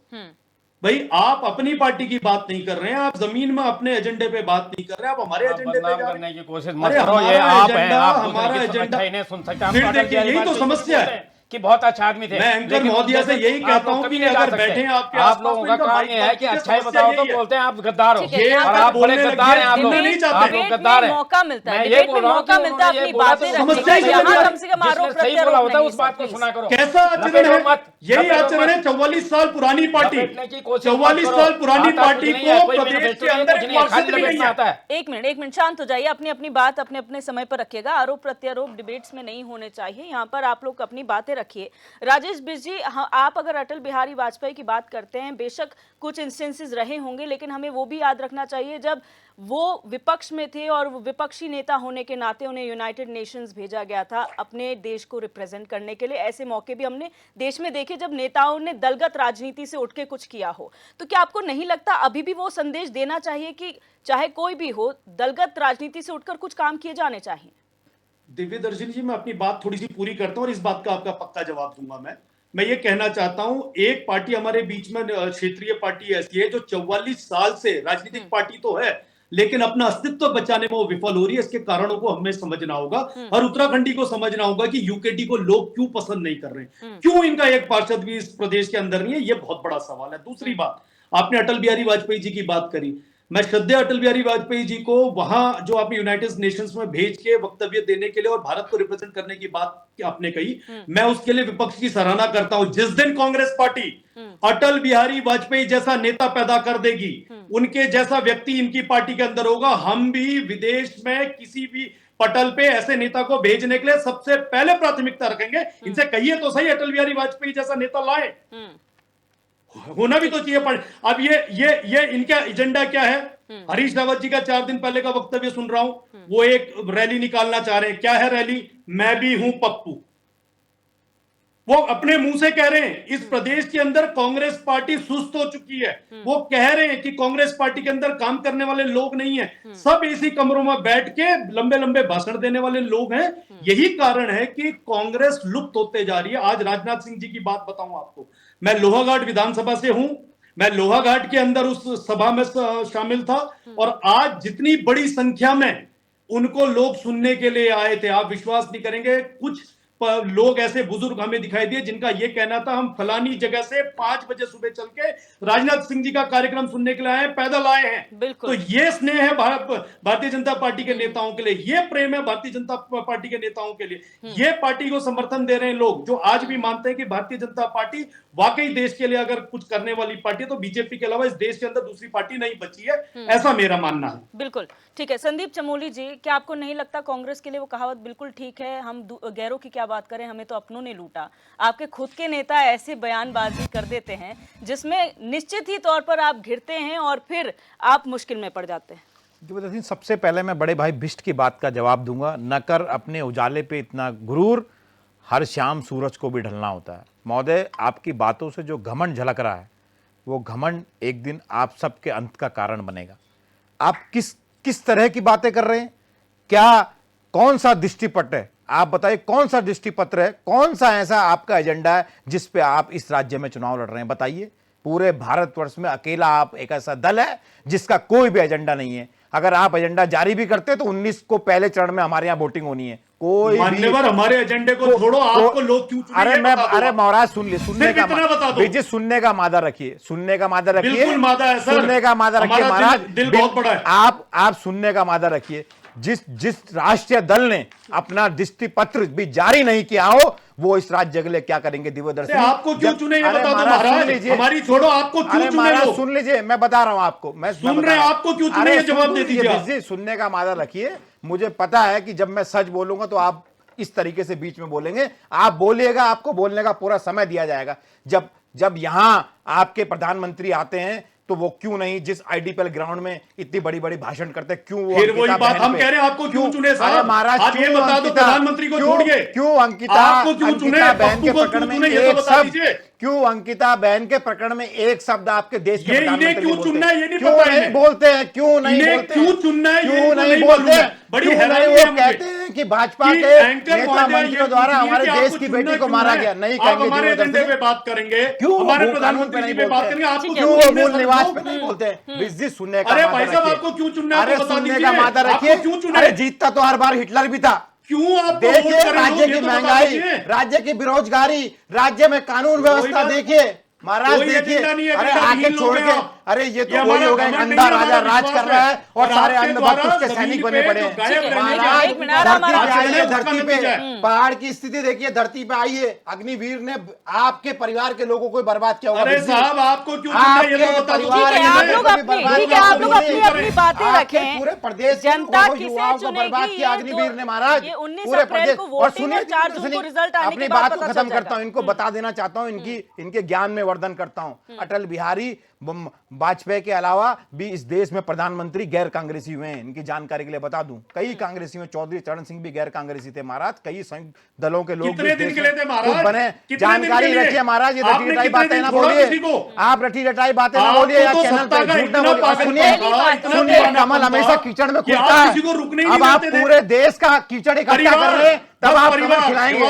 S3: भाई, आप अपनी पार्टी की बात नहीं कर रहे हैं, आप जमीन में अपने एजेंडे पे बात नहीं कर रहे हैं, आप हमारे एजेंडे पे जा रहे हैं।
S4: की कोशिश मत करो, ये आप हैं, आप
S3: हमारा एजेंडा
S4: नहीं सुन सकते।
S3: फिर देखिए, यही तो समस्या है
S4: कि बहुत अच्छा आदमी थे।
S3: मैं एंकर महोदया से यही कहता हूं कि अगर बैठे आपके
S4: आप लोगों का काम ये है कि अच्छा ही बताओ तो बोलते हैं आप गद्दार हो, और आप बड़े गद्दार हैं। आप लोग
S3: नहीं चाहते,
S4: आप लोग गद्दार हैं।
S1: मौका मिलता है,
S4: मैं ये
S1: डिबेट
S4: बोल
S1: में
S4: रहा हूं
S1: मौका मिलता है अपनी बातें रखने का, यहाँ कम से कम आरोप
S4: सही बोला होता है
S1: प्रत्यारोप
S4: उस बात को
S1: नहीं
S4: सुना करो।
S3: कैसा आचरण है? यही आचरण है 44 साल पुरानी पार्टी, 44 साल पुरानी पार्टी को प्रदेश के अंदर एक पार्षद भी नहीं है।
S1: एक मिनट शांत हो जाइए, अपनी अपनी बात अपने अपने समय पर रखिएगा। आरोप प्रत्यारोप डिबेट्स में नहीं होने चाहिए, यहाँ पर आप लोग अपनी बातें रखिए। राजेश बिष्ट जी, आप अगर अटल बिहारी वाजपेयी की बात करते हैं, बेशक कुछ इंस्टेंसेस रहे होंगे, लेकिन हमें वो भी याद रखना चाहिए जब वो विपक्ष में थे और विपक्षी नेता होने के नाते उन्हें यूनाइटेड नेशंस भेजा गया था अपने देश को रिप्रेजेंट करने के लिए। ऐसे मौके भी हमने देश में देखे जब नेताओं ने दलगत राजनीति से उठ के कुछ किया हो। तो क्या आपको नहीं लगता अभी भी वो संदेश देना चाहिए कि चाहे कोई भी हो, दलगत राजनीति से उठकर कुछ काम किए जाने चाहिए?
S3: दिव्य दर्शनी जी, मैं अपनी बात थोड़ी सी पूरी करता हूं और इस बात का आपका पक्का जवाब दूंगा। मैं ये कहना चाहता हूं, एक पार्टी हमारे बीच में क्षेत्रीय पार्टी ऐसी है जो 44 साल से राजनीतिक पार्टी तो है, लेकिन अपना अस्तित्व बचाने में वो विफल हो रही है। इसके कारणों को हमें समझना होगा और उत्तराखंडी को समझना होगा कि यूकेडी को लोग क्यों पसंद नहीं कर रहे हैं, क्यों इनका एक पार्षद भी इस प्रदेश के अंदर नहीं है, ये बहुत बड़ा सवाल है। दूसरी बात, आपने अटल बिहारी वाजपेयी जी की बात करी। मैं श्रद्धेय अटल बिहारी वाजपेयी जी को वहां जो आपने यूनाइटेड नेशंस में भेज के वक्तव्य देने के लिए और भारत को रिप्रेजेंट करने की बात आपने कही, मैं उसके लिए विपक्ष की सराहना करता हूं। जिस दिन कांग्रेस पार्टी अटल बिहारी वाजपेयी जैसा नेता पैदा कर देगी, उनके जैसा व्यक्ति इनकी पार्टी के अंदर होगा, हम भी विदेश में किसी भी पटल पे ऐसे नेता को भेजने के लिए सबसे पहले प्राथमिकता रखेंगे। इनसे कहिए तो सही, अटल बिहारी वाजपेयी जैसा नेता लाए। होना भी तो चाहिए। पर अब ये इनका एजेंडा क्या है? हरीश रावत जी का 4 दिन पहले का वक्तव्य सुन रहा हूं, वो एक रैली निकालना चाह रहे हैं। क्या है रैली? मैं भी हूं पप्पू। वो अपने मुंह से कह रहे हैं इस प्रदेश के अंदर कांग्रेस पार्टी सुस्त हो चुकी है। वो कह रहे हैं कि कांग्रेस पार्टी के अंदर काम करने वाले लोग नहीं है, सब एसी कमरों में बैठ के लंबे लंबे भाषण देने वाले लोग हैं। यही कारण है कि कांग्रेस लुप्त होते जा रही है। आज राजनाथ सिंह जी की बात बताऊं आपको, मैं लोहाघाट विधानसभा से हूं, मैं लोहाघाट के अंदर उस सभा में शामिल था, और आज जितनी बड़ी संख्या में उनको लोग सुनने के लिए आए थे, आप विश्वास नहीं करेंगे, कुछ लोग ऐसे बुजुर्ग हमें दिखाई दिए जिनका यह कहना था हम फलानी जगह से 5 बजे सुबह चल के राजनाथ सिंह जी का कार्यक्रम सुनने के लिए आए, पैदल आए हैं। तो ये स्नेह है भारतीय जनता पार्टी के नेताओं के लिए, ये प्रेम है भारतीय जनता पार्टी के नेताओं के लिए। ये पार्टी को समर्थन दे रहे हैं लोग जो आज भी मानते हैं कि भारतीय जनता पार्टी वाकई देश के लिए अगर कुछ करने वाली पार्टी है, तो बीजेपी के अलावा इस देश के अंदर दूसरी पार्टी नहीं बची है, ऐसा मेरा मानना है।
S1: बिल्कुल ठीक है। संदीप चमोली जी, क्या आपको नहीं लगता कांग्रेस के लिए वो कहावत बिल्कुल ठीक है, हम गैरों की क्या बात करें, हमें तो अपनों ने लूटा? आपके खुद के नेता ऐसे बयानबाजी कर देते हैं जिसमें निश्चित ही तौर पर आप घिरते हैं और फिर आप मुश्किल में पड़ जाते हैं।
S2: दिव्यदर्शी, सबसे पहले मैं बड़े भाई बिष्ट की बात का जवाब दूंगा, न कर अपने उजाले पे इतना गुरूर, हर शाम सूरज को भी ढलना होता है। महोदय, आपकी बातों से जो घमंड झलक रहा है, वो घमंड एक दिन आप सबके अंत का कारण बनेगा। आप किस तरह की बातें कर रहे हैं? क्या कौन सा दृष्टिपट है? आप बताइए, कौन सा दृष्टिपत्र है, कौन सा ऐसा आपका एजेंडा है जिस पे आप इस राज्य में चुनाव लड़ रहे हैं? बताइए। पूरे भारतवर्ष में अकेला आप एक ऐसा दल है जिसका कोई भी एजेंडा नहीं है। अगर आप एजेंडा जारी भी करते तो 19 को पहले चरण में हमारे यहाँ वोटिंग होनी है। कोई
S3: मान्यवर, हमारे एजेंडे को छोड़ो, आपको लोग क्यों चुने?
S2: अरे महाराज सुनने का सुनने का मादा रखिए, सुनने का मादा रखिए,
S3: बिल्कुल मादा है सर,
S2: सुनने का मादा रखिए महाराज,
S3: दिल बहुत बड़ा है।
S2: आप सुनने का मादा रखिए। जिस राष्ट्रीय दल ने अपना दृष्टि पत्र भी जारी नहीं किया हो, वो इस राज्य के लिए क्या करेंगे? दिव्यदर्शी,
S3: आपको क्यों चुने ये बता दो महाराज, हमारी छोड़ो, आपको क्यों चुने? लोग
S2: सुन लीजिए, मैं बता रहा हूं आपको, मैं
S3: सुन रहे हैं, आपको क्यों चुने ये जवाब दे दीजिए।
S2: सुनने का मादा रखिए। मुझे पता है कि जब मैं सच बोलूंगा तो आप इस तरीके से बीच में बोलेंगे। आप बोलिएगा, आपको बोलने का पूरा समय दिया जाएगा। जब यहां आपके प्रधानमंत्री आते हैं तो वो क्यों नहीं जिस आईडीपीएल ग्राउंड में इतनी बड़ी बड़ी भाषण करते, क्यों वो
S3: फिर वही बात हम कह रहे हैं, आपको क्यों चुने साहब?
S2: महाराज,
S3: आप ये बता दो, प्रधानमंत्री को छोड़िए,
S2: क्यों अंकिता बहन के प्रकरण में एक शब्द, क्यों अंकिता बहन के प्रकरण में एक शब्द आपके देश के
S3: इन्हें क्यों चुनना है ये नहीं
S2: क्यों
S3: पता
S2: नहीं बोलते हैं? क्यों नहीं बोलते?
S3: क्यों चुनना है
S2: क्यों नहीं बोलते?
S3: बड़ी
S2: क्यों नहीं? वो कहते हैं कि भाजपा के नेता मंत्रियों द्वारा हमारे देश की बेटी को मारा गया। नहीं कहेंगे,
S3: हमारे एजेंडे पे बात करेंगे,
S2: क्यों
S3: हमारे प्रधानमंत्री जी पे बात करेंगे, आपको
S2: क्यों वो मूल निवास पे नहीं बोलते? बिजनेस सुनने का,
S3: अरे भाई साहब, आपको क्यों चुनना है?
S2: अरे सुनने का मादा रखिए।
S3: क्यों चुना?
S2: अरे जीतता तो हर बार हिटलर भी था।
S3: क्यों आप
S2: देखिए राज्य की महंगाई, राज्य की बेरोजगारी, राज्य में कानून व्यवस्था देखिए महाराज, देखिए। अरे आके छोड़ के, अरे ये तो वही हो गए, अंधा राजा राज कर रहा है और सारे अंध भक्त उसके सैनिक बने पड़े हैं। धरती पे पहाड़ की स्थिति देखिए, धरती पे आइए, अग्निवीर ने आपके परिवार के लोगों को बर्बाद किया होगा।
S3: अरे साहब, आपको क्यों
S1: अपनी बातें रखें।
S2: पूरे प्रदेश
S1: जनता
S2: युवाओं को बर्बाद किया अग्निवीर ने महाराज, पूरे प्रदेश। और सुनिए, अपनी बात को खत्म करता हूँ, इनको बता देना चाहता हूँ, इनके ज्ञान में वर्धन करता हूं। अटल बिहारी वाजपेयी के अलावा भी इस देश में प्रधानमंत्री गैर कांग्रेसी हुए हैं। इनकी जानकारी के लिए बता दूं, कई कांग्रेसी में चौधरी चरण सिंह भी गैर कांग्रेसी थे महाराज। कई संयुक्त दलों के लोग
S3: कितने दिन के लिए थे महाराज?
S2: बने। जानकारी रखिए महाराज, ये रटी रटाई बातें ना बोलिए, आप रटी रटाई बातें ना बोलिए या चैनल पे झूठ ना बोलिए। सुनिए, कमल हमेशा कीचड़ में खुलता है। अब आप पूरे देश का कीचड़ इकट्ठा कर रहे हैं, तब आप कमल खिलाएंगे,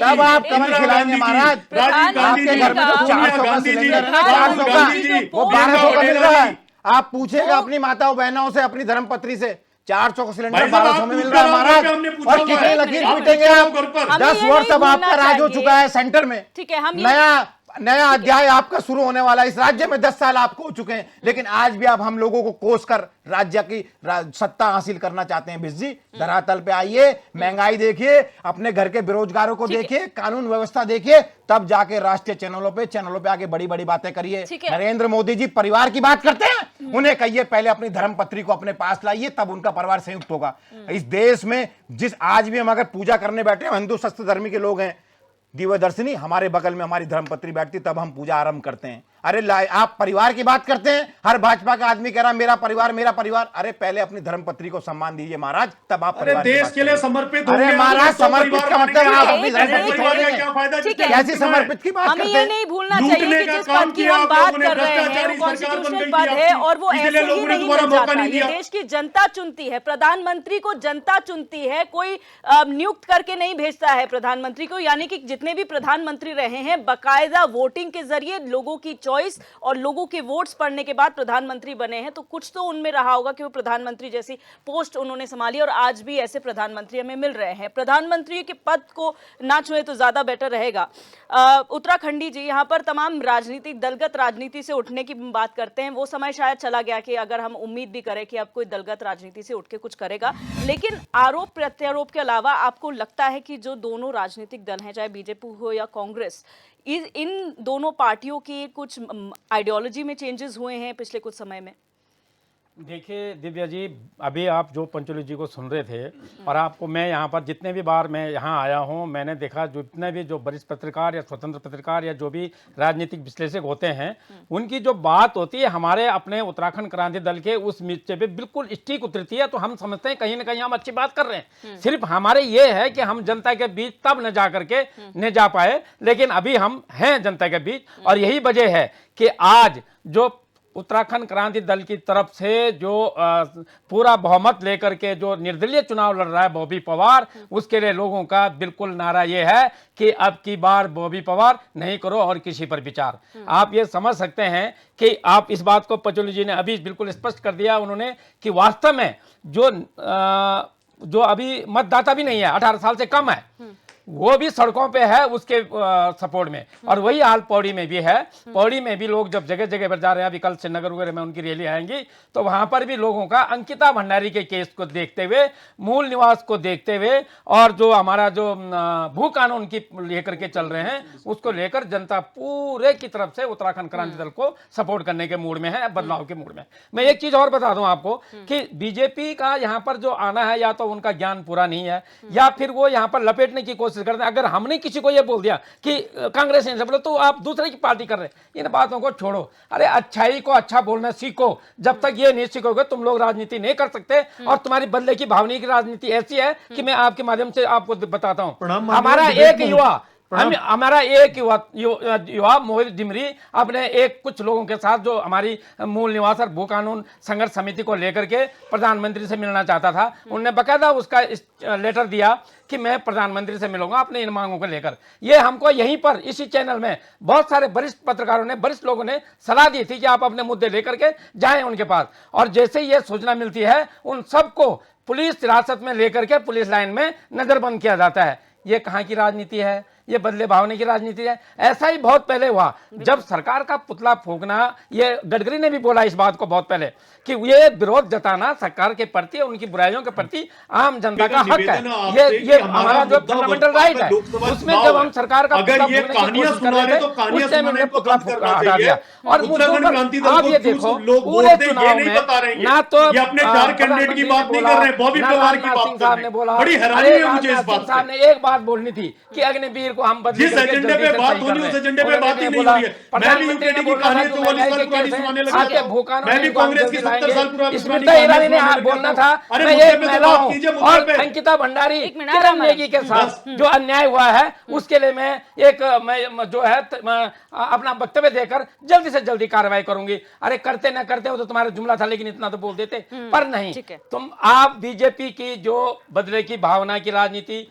S2: तब आप कमल खिलाएंगे महाराज। आपके घर में तो 400 का सिलेंडर है, 400 का, वो 1200 का मिल रहा है। आप पूछेगा अपनी माताओं बहनों से, अपनी धर्मपत्री से, 400 का सिलेंडर 1200 में मिल रहा है महाराज। और कितनी लकीर पीटेंगे आप? 10 वर्ष अब आपका राज हो चुका है सेंटर में।
S1: ठीक है, हम
S2: नया अध्याय आपका शुरू होने वाला है। इस राज्य में 10 साल आपको हो चुके हैं, लेकिन आज भी आप हम लोगों को कोस कर राज्य की सत्ता हासिल करना चाहते हैं। बिजी, धरातल पे आइए, महंगाई देखिए, अपने घर के बेरोजगारों को देखिए, कानून व्यवस्था देखिए, तब जाके राष्ट्रीय चैनलों पे आके बड़ी बड़ी बातें करिए। नरेंद्र मोदी जी परिवार की बात करते हैं, उन्हें कहिए पहले अपनी धर्मपत्री को अपने पास लाइए, तब उनका परिवार संयुक्त होगा। इस देश में आज भी हम अगर पूजा करने बैठे, हम हिंदू शस्त्र धर्मी के लोग हैं, दिव्यदर्शिनी हमारे बगल में हमारी धर्मपत्री बैठती, तब हम पूजा आरंभ करते हैं। अरे आप परिवार की बात करते हैं, हर भाजपा का आदमी कह रहा मेरा परिवार मेरा परिवार। अरे पहले अपनी धर्मपत्नी को सम्मान दीजिए महाराज, तब आप
S3: अरे
S2: परिवार की
S3: देश
S2: बात
S3: के लिए
S2: करिए।
S3: समर्पित
S2: अरे
S3: होंगे,
S2: महाराज
S3: तो
S2: समर्पित
S3: परिवार
S2: का मतलब
S3: बनेंगे।
S2: आप अपनी
S1: एक
S2: धर्मपत्नी
S1: मिनट,
S3: परिवार का
S2: करेंगे।
S3: क्या फायदा
S1: ठीक
S3: जिसके
S1: है।
S2: कैसी समर्पित की बात
S1: हमें
S2: करते
S1: ये
S2: हैं?
S1: नहीं भूलना
S3: लूटने
S1: चाहिए कि
S3: का
S1: जिस
S3: काम
S1: पद की
S3: किया
S1: हम
S3: आप
S1: बात
S3: लोगों ने,
S1: कर रहे हैं वो
S3: भ्रष्टाचारी सरकार बन
S1: कॉन्स्टिट्यूशनल
S3: गई
S1: पद
S3: थी
S1: है
S3: आपकी,
S1: और वो
S3: इसीलिए
S1: ऐसे ही
S3: लोगों ने
S1: नहीं
S3: दोबारा
S1: मिल
S3: मौका
S1: जाता।
S3: नहीं
S1: ये
S3: दिया।
S1: देश की जनता चुनती है, प्रधानमंत्री को जनता चुनती है, कोई नियुक्त करके नहीं भेजता है प्रधानमंत्री को। यानी कि जितने भी प्रधानमंत्री रहे हैं बाकायदा वोटिंग के जरिए लोगों की चॉइस और लोगों के वोट्स पड़ने के बाद प्रधानमंत्री बने हैं। तो कुछ तो उनमें रहा होगा कि वो प्रधानमंत्री जैसी पोस्ट उन्होंने संभाली और आज भी ऐसे प्रधानमंत्री हमें मिल रहे हैं। प्रधानमंत्री के पद को ना छुए तो ज्यादा बेटर रहेगा। उत्तराखंडी जी, यहाँ पर तमाम राजनीतिक दलगत राजनीति से उठने की बात करते हैं। वो समय शायद चला गया कि अगर हम उम्मीद भी करें कि अब कोई दलगत राजनीति से उठ के कुछ करेगा, लेकिन आरोप प्रत्यारोप के अलावा आपको लगता है कि जो दोनों राजनीतिक दल हैं, चाहे बीजेपी हो या कांग्रेस, इन दोनों पार्टियों की कुछ आइडियोलॉजी में चेंजेस हुए हैं पिछले कुछ समय में?
S4: देखिए दिव्या जी, अभी आप जो पंचोली जी को सुन रहे थे और आपको मैं यहाँ पर जितने भी बार मैं यहाँ आया हूँ, मैंने देखा जितने भी जो वरिष्ठ पत्रकार या स्वतंत्र पत्रकार या जो भी राजनीतिक विश्लेषक होते हैं, उनकी जो बात होती है हमारे अपने उत्तराखंड क्रांति दल के उस मिर्चे पे बिल्कुल स्टिक उतरती है। तो हम समझते हैं कहीं ना कहीं हम अच्छी बात कर रहे हैं। सिर्फ हमारे ये है कि हम जनता के बीच तब न जा करके न जा पाए, लेकिन अभी हम हैं जनता के बीच। और यही वजह है कि आज जो उत्तराखंड क्रांति दल की तरफ से जो पूरा बहुमत लेकर के जो निर्दलीय चुनाव लड़ रहा है बॉबी पवार, उसके लिए लोगों का बिल्कुल नारा ये है कि अब की बार बॉबी पवार नहीं करो और किसी पर विचार। आप ये समझ सकते हैं कि आप इस बात को पंचोली जी ने अभी बिल्कुल स्पष्ट कर दिया उन्होंने कि वास्तव में जो अभी मतदाता भी नहीं है, 18 साल से कम है, वो भी सड़कों पे है उसके सपोर्ट में। और वही हाल पौड़ी में भी है। पौड़ी में भी लोग जब जगह जगह पर जा रहे हैं, अभी कल श्रीनगर वगैरह में उनकी रैली आएंगी, तो वहां पर भी लोगों का अंकिता भंडारी के केस को देखते हुए, मूल निवास को देखते हुए और जो हमारा जो भू कानून की लेकर के चल रहे हैं, उसको लेकर जनता पूरे की तरफ से उत्तराखंड क्रांति दल को सपोर्ट करने के मूड में है, बदलाव के मूड में। मैं एक चीज और बता दूं आपको कि बीजेपी का यहाँ पर जो आना है, या तो उनका ज्ञान पूरा नहीं है या फिर वो यहाँ पर लपेटने की कोशिश करते हैं। अगर हमने किसी को ये बोल दिया कि कांग्रेस ने बोला तो आप दूसरे की पार्टी कर रहे हैं, इन बातों को छोड़ो। अरे अच्छाई को अच्छा बोलना सीखो। जब तक ये नहीं सीखोगे तुम लोग राजनीति नहीं कर सकते। और तुम्हारी बदले की भावना की राजनीति ऐसी है कि मैं आपके माध्यम से आपको बताता हूं। हमारा एक युवा मोहित डिमरी अपने एक कुछ लोगों के साथ जो हमारी मूल निवास और भू कानून संघर्ष समिति को लेकर के प्रधानमंत्री से मिलना चाहता था। उन्होंने बकायदा उसका लेटर दिया कि मैं प्रधानमंत्री से मिलूंगा अपने इन मांगों को लेकर। ये हमको यहीं पर इसी चैनल में बहुत सारे वरिष्ठ पत्रकारों ने, वरिष्ठ लोगों ने सलाह दी थी कि आप अपने मुद्दे लेकर के जाएं उनके पास। और जैसे ही ये सूचना मिलती है, उन सबको पुलिस हिरासत में लेकर के पुलिस लाइन में नजरबंद किया जाता है। ये कहाँ की राजनीति है? ये बदले भावने की राजनीति है। ऐसा ही बहुत पहले हुआ जब सरकार का पुतला फूंकना, ये गडकरी ने भी बोला इस बात को बहुत पहले कि ये विरोध जताना सरकार के प्रति, उनकी बुराइयों के प्रति आम जनता का हक है। ये हमारा जो फंडामेंटल राइट है, उसमें जब हम सरकार का पुतला फूंकने की कोशिश कर रहे थे, उस टाइम उन्होंने पुतला हटा दिया। और आप ये देखो पूरे चुनाव में ना तो
S3: अपने चार कैंडिडेट की बात नहीं कर रहे, बॉबी पवार की बात कर रहे हैं। बड़ी हैरानी है मुझे इस बात
S4: साहब ने एक बात बोलनी थी कि अग्निवीर को हम बदले
S3: जिस एजेंडे पे बात होनी उस एजेंडे पे बात ही नहीं हो रही है। मैं भी यूकेडी की कहानी 44 साल पुरानी सुनाने लगा था। मैं भी कांग्रेस की 70 साल पुरानी
S4: स्मृति ईरानी ने हाथ बोलना था। मैं एक महिला हूं और अंकिता भंडारी, किरण नेगी के साथ जो अन्याय हुआ है उसके लिए मैं एक जो है अपना वक्तव्य देकर जल्दी से जल्दी कार्रवाई करूंगी। अरे करते ना करते हो तो तुम्हारा जुमला था, लेकिन इतना तो बोल देते। पर नहीं, तुम आप बीजेपी की जो बदले की भावना की राजनीति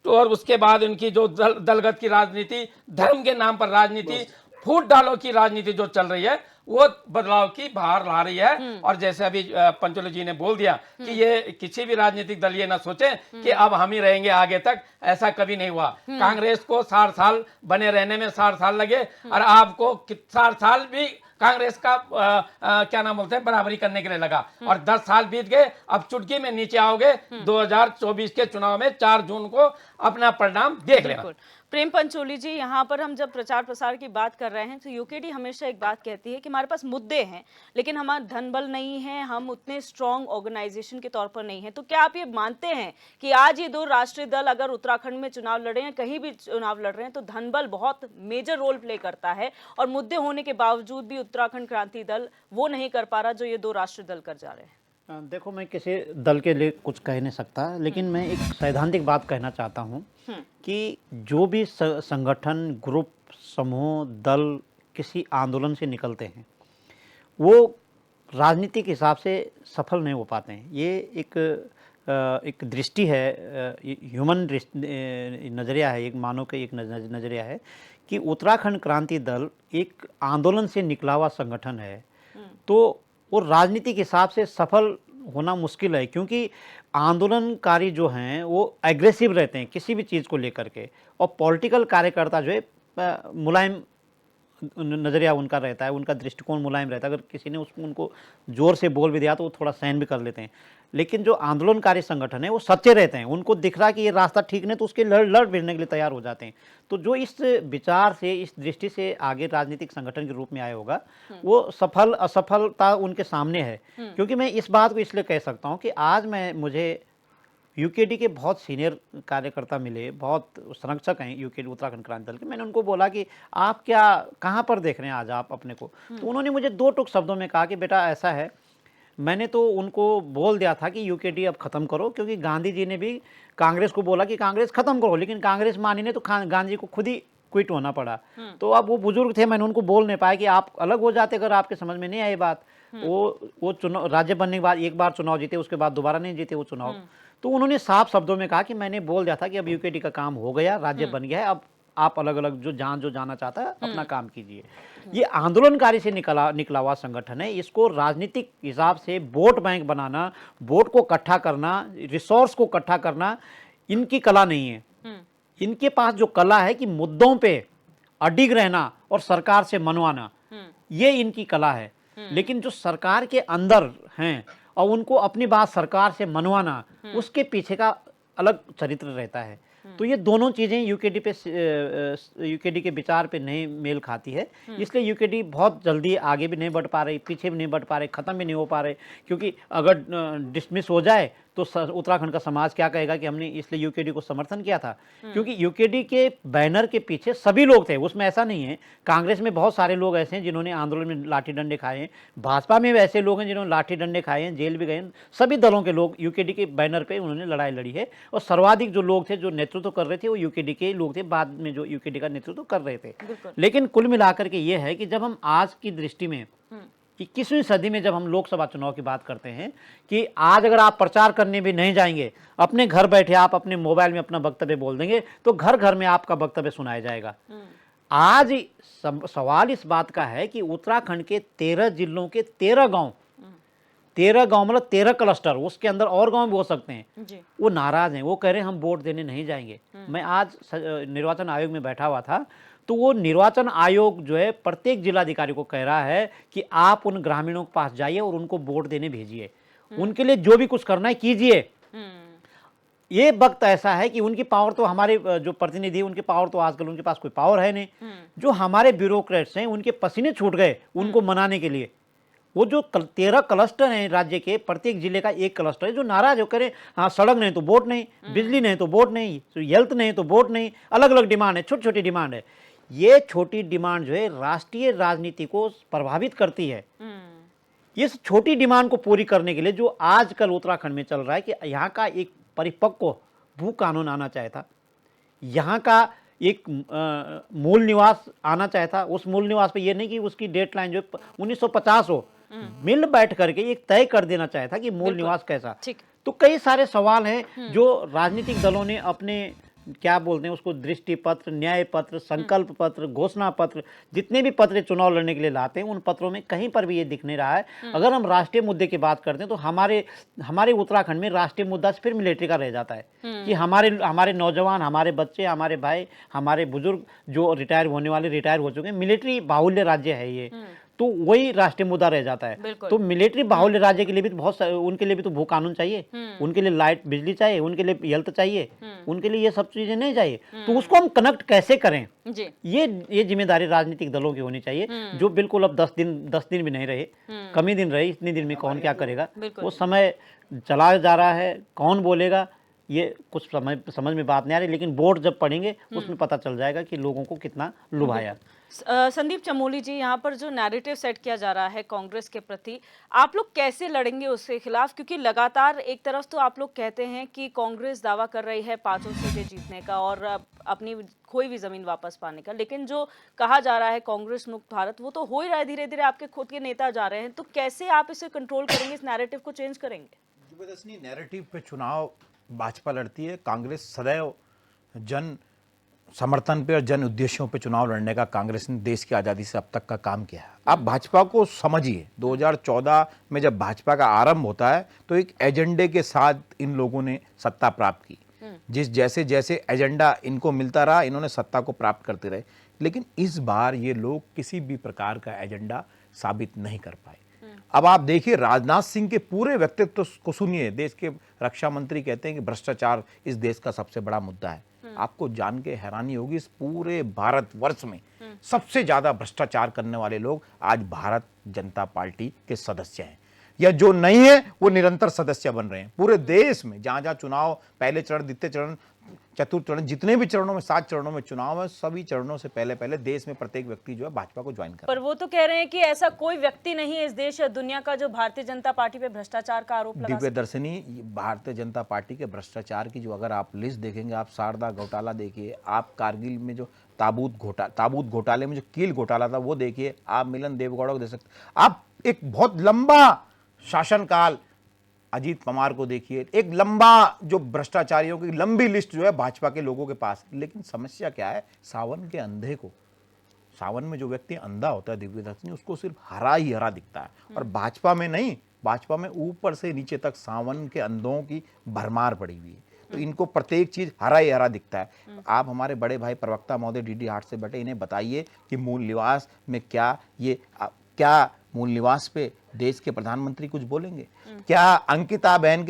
S4: और उसके बाद उनकी जो दलगत की राजनीति, धर्म के नाम पर राजनीति, फूट डालो की राजनीति जो चल रही है, वो बदलाव की बाहर ला रही है। और जैसे अभी पंचोली जी ने बोल दिया कि ये किसी भी राजनीतिक दल ये ना सोचे कि अब हम ही रहेंगे आगे तक, ऐसा कभी नहीं हुआ। कांग्रेस को 60 साल बने रहने में 60 साल लगे और आपको 60 साल भी कांग्रेस का क्या नाम बोलते हैं बराबरी करने के लिए लगा। और 10 साल बीत गए, अब चुटकी में नीचे आओगे 2024 के चुनाव में 4 जून को अपना परिणाम देख लेना।
S1: बिल्कुल। प्रेम पंचोली जी, यहाँ पर हम जब प्रचार प्रसार की बात कर रहे हैं तो यूकेडी हमेशा एक बात कहती है कि हमारे पास मुद्दे हैं लेकिन हमारा धन बल नहीं है, हम उतने स्ट्रांग ऑर्गेनाइजेशन के तौर पर नहीं है। तो क्या आप ये मानते हैं कि आज ये दो राष्ट्रीय दल अगर उत्तराखंड में चुनाव लड़े हैं, कहीं भी चुनाव लड़ रहे हैं, तो धन बल बहुत मेजर रोल प्ले करता है और मुद्दे होने के बावजूद भी उत्तराखंड क्रांति दल वो नहीं कर पा रहा जो ये दो राष्ट्रीय दल कर जा रहे हैं?
S5: देखो, मैं किसी दल के लिए कुछ कह नहीं सकता, लेकिन मैं एक सैद्धांतिक बात कहना चाहता हूँ कि जो भी संगठन, ग्रुप, समूह, दल किसी आंदोलन से निकलते हैं वो राजनीतिक हिसाब से सफल नहीं हो पाते हैं। ये एक दृष्टि है, ह्यूमन नज़रिया है, एक मानव का एक नज़रिया है कि उत्तराखंड क्रांति दल एक आंदोलन से निकला हुआ संगठन है, तो वो राजनीतिक हिसाब से सफल होना मुश्किल है, क्योंकि आंदोलनकारी जो हैं वो एग्रेसिव रहते हैं किसी भी चीज़ को लेकर के, और पॉलिटिकल कार्यकर्ता जो है मुलायम नज़रिया उनका रहता है, उनका दृष्टिकोण मुलायम रहता है। अगर किसी ने उनको ज़ोर से बोल भी दिया तो वो थोड़ा सहन भी कर लेते हैं। लेकिन जो आंदोलनकारी संगठन है वो सच्चे रहते हैं, उनको दिख रहा कि ये रास्ता ठीक नहीं तो उसके लड़ भिड़ने के लिए तैयार हो जाते हैं। तो जो इस विचार से, इस दृष्टि से आगे राजनीतिक संगठन के रूप में आया होगा, वो सफल असफलता उनके सामने है। क्योंकि मैं इस बात को इसलिए कह सकता हूँ कि आज मुझे यूकेडी के बहुत सीनियर कार्यकर्ता मिले, बहुत संरक्षक हैं यूकेडी उत्तराखंड क्रांति दल के। मैंने उनको बोला कि आप कहाँ पर देख रहे हैं आज आप अपने को? तो उन्होंने मुझे 2 टूक शब्दों में कहा कि बेटा ऐसा है, मैंने तो उनको बोल दिया था कि यूकेडी अब ख़त्म करो, क्योंकि गांधी जी ने भी कांग्रेस को बोला कि कांग्रेस ख़त्म करो, लेकिन कांग्रेस मानी नहीं तो गांधी जी को खुद ही क्विट होना पड़ा। तो अब वो बुजुर्ग थे, मैंने उनको बोल नहीं पाया कि आप अलग हो जाते अगर आपके समझ में नहीं आई बात। वो चुनाव राज्य बनने के बाद एक बार चुनाव जीते, उसके बाद दोबारा नहीं जीते वो चुनाव। तो उन्होंने साफ शब्दों में कहा कि मैंने बोल दिया था कि अब यूकेडी का काम हो गया, राज्य बन गया है, अब आप अलग अलग जो जाना चाहता है अपना काम कीजिए। ये आंदोलनकारी से निकला हुआ संगठन है। इसको राजनीतिक हिसाब से वोट बैंक बनाना, वोट को इकट्ठा करना, रिसोर्स को इकट्ठा करना इनकी कला नहीं है। इनके पास जो कला है कि मुद्दों पे अडिग रहना और सरकार से मनवाना, ये इनकी कला है। लेकिन जो सरकार के अंदर हैं और उनको अपनी बात सरकार से मनवाना, उसके पीछे का अलग चरित्र रहता है। तो ये दोनों चीज़ें यूकेडी के विचार पे नहीं मेल खाती है, इसलिए यूकेडी बहुत जल्दी आगे भी नहीं बढ़ पा रही, पीछे भी नहीं बढ़ पा रहे, ख़त्म भी नहीं हो पा रहे। क्योंकि अगर डिसमिस हो जाए तो उत्तराखंड का समाज क्या कहेगा कि हमने इसलिए यूकेडी को समर्थन किया था। क्योंकि यूकेडी के बैनर के पीछे सभी लोग थे, उसमें ऐसा नहीं है। कांग्रेस में बहुत सारे लोग ऐसे हैं जिन्होंने आंदोलन में लाठी डंडे खाए हैं, भाजपा में भी ऐसे लोग हैं जिन्होंने लाठी डंडे खाए हैं, जेल भी गए हैं। सभी दलों के लोग यूकेडी के बैनर पर उन्होंने लड़ाई लड़ी है, और सर्वाधिक जो लोग थे जो नेतृत्व कर रहे थे वो यूकेडी के लोग थे, बाद में जो यूकेडी का नेतृत्व कर रहे थे। लेकिन कुल मिलाकर के ये है कि जब हम आज की दृष्टि में 21वीं सदी में जब हम लोकसभा चुनाव की बात करते हैं कि आज अगर आप प्रचार करने भी नहीं जाएंगे, अपने घर बैठे आप अपने मोबाइल में अपना वक्तव्य बोल देंगे तो घर घर में आपका वक्तव्य सुनाया जाएगा। आज सवाल इस बात का है कि उत्तराखंड के 13 जिलों के 13 गांव मतलब 13 क्लस्टर, उसके अंदर और गांव भी हो सकते हैं, वो नाराज हैं। वो कह रहे हैं हम वोट देने नहीं जाएंगे। मैं आज निर्वाचन आयोग में बैठा हुआ था, तो वो निर्वाचन आयोग जो है प्रत्येक जिलाधिकारी को कह रहा है कि आप उन ग्रामीणों के पास जाइए और उनको वोट देने भेजिए, उनके लिए जो भी कुछ करना है कीजिए। ये वक्त ऐसा है कि उनकी पावर तो, हमारे जो प्रतिनिधि है उनकी पावर तो आजकल उनके पास कोई पावर है नहीं। जो हमारे ब्यूरोक्रेट्स हैं उनके पसीने छूट गए उनको मनाने के लिए। वो जो 13 क्लस्टर हैं राज्य के, प्रत्येक जिले का एक क्लस्टर है जो नाराज हो करे, हाँ सड़क नहीं तो वोट नहीं, बिजली नहीं तो वोट नहीं, हेल्थ नहीं तो वोट नहीं, अलग अलग डिमांड है, छोटी छोटी डिमांड है। ये छोटी डिमांड जो है राष्ट्रीय राजनीति को प्रभावित करती है। इस छोटी डिमांड को पूरी करने के लिए जो आजकल उत्तराखंड में चल रहा है कि यहाँ का एक परिपक्व भू कानून आना चाहिए था, यहाँ का एक मूल निवास आना चाहिए था। उस मूल निवास पे ये नहीं कि उसकी डेडलाइन जो 1950 हो, मिल बैठ करके एक तय कर देना चाहिए था कि मूल निवास कैसा। तो कई सारे सवाल हैं जो राजनीतिक दलों ने अपने क्या बोलते हैं उसको, दृष्टि पत्र, न्याय पत्र, संकल्प पत्र, घोषणा पत्र, जितने भी पत्र चुनाव लड़ने के लिए लाते हैं उन पत्रों में कहीं पर भी ये दिख नहीं रहा है। अगर हम राष्ट्रीय मुद्दे की बात करते हैं तो हमारे उत्तराखंड में राष्ट्रीय मुद्दा फिर मिलिट्री का रह जाता है कि हमारे नौजवान, हमारे बच्चे, हमारे भाई, हमारे बुजुर्ग जो रिटायर होने वाले रिटायर हो चुके हैं, मिलिट्री बाहुल्य राज्य है ये। तो वही राष्ट्रीय मुद्दा रह जाता है।
S1: बिल्कुल।
S5: तो मिलिट्री बाहुल्य राज्य के लिए भी तो उनके लिए भी तो भू कानून चाहिए, उनके लिए लाइट बिजली चाहिए, उनके लिए हेल्थ चाहिए, उनके लिए ये सब चीजें नहीं चाहिए। तो उसको हम कनेक्ट कैसे करें,
S1: जी।
S5: ये जिम्मेदारी राजनीतिक दलों की होनी चाहिए, जो बिल्कुल अब 10 दिन भी नहीं रहे, कम ही दिन रहे, इतने दिन में कौन क्या करेगा,
S1: बिल्कुल।
S5: वो समय चला जा रहा है, कौन बोलेगा ये कुछ समझ में बात नहीं आ रही, लेकिन वोट जब पड़ेंगे उसमें पता चल जाएगा कि लोगों को कितना लुभाया।
S1: संदीप चमोली जी, यहाँ पर जो नैरेटिव सेट किया जा रहा है कांग्रेस के प्रति, आप लोग कैसे लड़ेंगे उसके खिलाफ? क्योंकि लगातार एक तरफ तो आप लोग कहते हैं कि कांग्रेस दावा कर रही है 5 सीटें जीतने का और अपनी खोई हुई जमीन वापस पाने का, लेकिन जो कहा जा रहा है कांग्रेस मुक्त भारत, वो तो हो ही रहा है, धीरे धीरे आपके खुद के नेता जा रहे हैं। तो कैसे आप इसे कंट्रोल करेंगे, इस नैरेटिव को चेंज करेंगे?
S2: जबरदस्ती नैरेटिव पे चुनाव भाजपा लड़ती है, कांग्रेस सदैव जन समर्थन पे और जन उद्देश्यों पे चुनाव लड़ने का कांग्रेस ने देश की आज़ादी से अब तक का काम किया है। आप भाजपा को समझिए, 2014 में जब भाजपा का आरंभ होता है तो एक एजेंडे के साथ इन लोगों ने सत्ता प्राप्त की, जैसे जैसे एजेंडा इनको मिलता रहा, इन्होंने सत्ता को प्राप्त करते रहे। लेकिन इस बार ये लोग किसी भी प्रकार का एजेंडा साबित नहीं कर पाए। अब आप देखिए, राजनाथ सिंह के पूरे व्यक्तित्व को सुनिए। देश के रक्षा मंत्री कहते हैं कि भ्रष्टाचार इस देश का सबसे बड़ा मुद्दा है। आपको जान के हैरानी होगी, इस पूरे भारतवर्ष में सबसे ज्यादा भ्रष्टाचार करने वाले लोग आज भारत जनता पार्टी के सदस्य हैं, या जो नहीं है वो निरंतर सदस्य बन रहे हैं। पूरे देश में जहां जहां चुनाव, पहले चरण, द्वितीय चरण, चतुर्थ चरण, जितने भी चरणों में, 7 चरणों में चुनाव है, सभी चरणों से पहले पहले देश में प्रत्येक व्यक्ति जो है भाजपा को ज्वाइन कर रहा है।
S1: पर वो तो कह रहे हैं कि ऐसा कोई व्यक्ति नहीं है इस देश या दुनिया का जो भारतीय जनता पार्टी पे भ्रष्टाचार का आरोप लगा
S2: दिव्य दर्शनी, भारतीय जनता पार्टी के भ्रष्टाचार की जो अगर आप लिस्ट देखेंगे, आप शारदा घोटाला देखिए, आप कारगिल में जो ताबूत घोटाले में जो कील घोटाला था वो देखिए, आप मिलन देवगौड़ा को देख सकते, आप एक बहुत लंबा शासनकाल अजीत पवार को देखिए, एक लंबा जो भ्रष्टाचारियों की लंबी लिस्ट जो है भाजपा के लोगों के पास। लेकिन समस्या क्या है, सावन के अंधे को, सावन में जो व्यक्ति अंधा होता है दिव्य दर्शनी, उसको सिर्फ हरा ही हरा दिखता है, और भाजपा में नहीं, भाजपा में ऊपर से नीचे तक सावन के अंधों की भरमार पड़ी हुई है। तो इनको प्रत्येक चीज हरा ही हरा दिखता है। आप हमारे बड़े भाई प्रवक्ता महोदय डीडी हाट से बैठे, इन्हें बताइए कि मूल निवास में क्या मूल निवास पे देश के प्रधानमंत्री कुछ बोलेंगे? क्या अंकिता बहन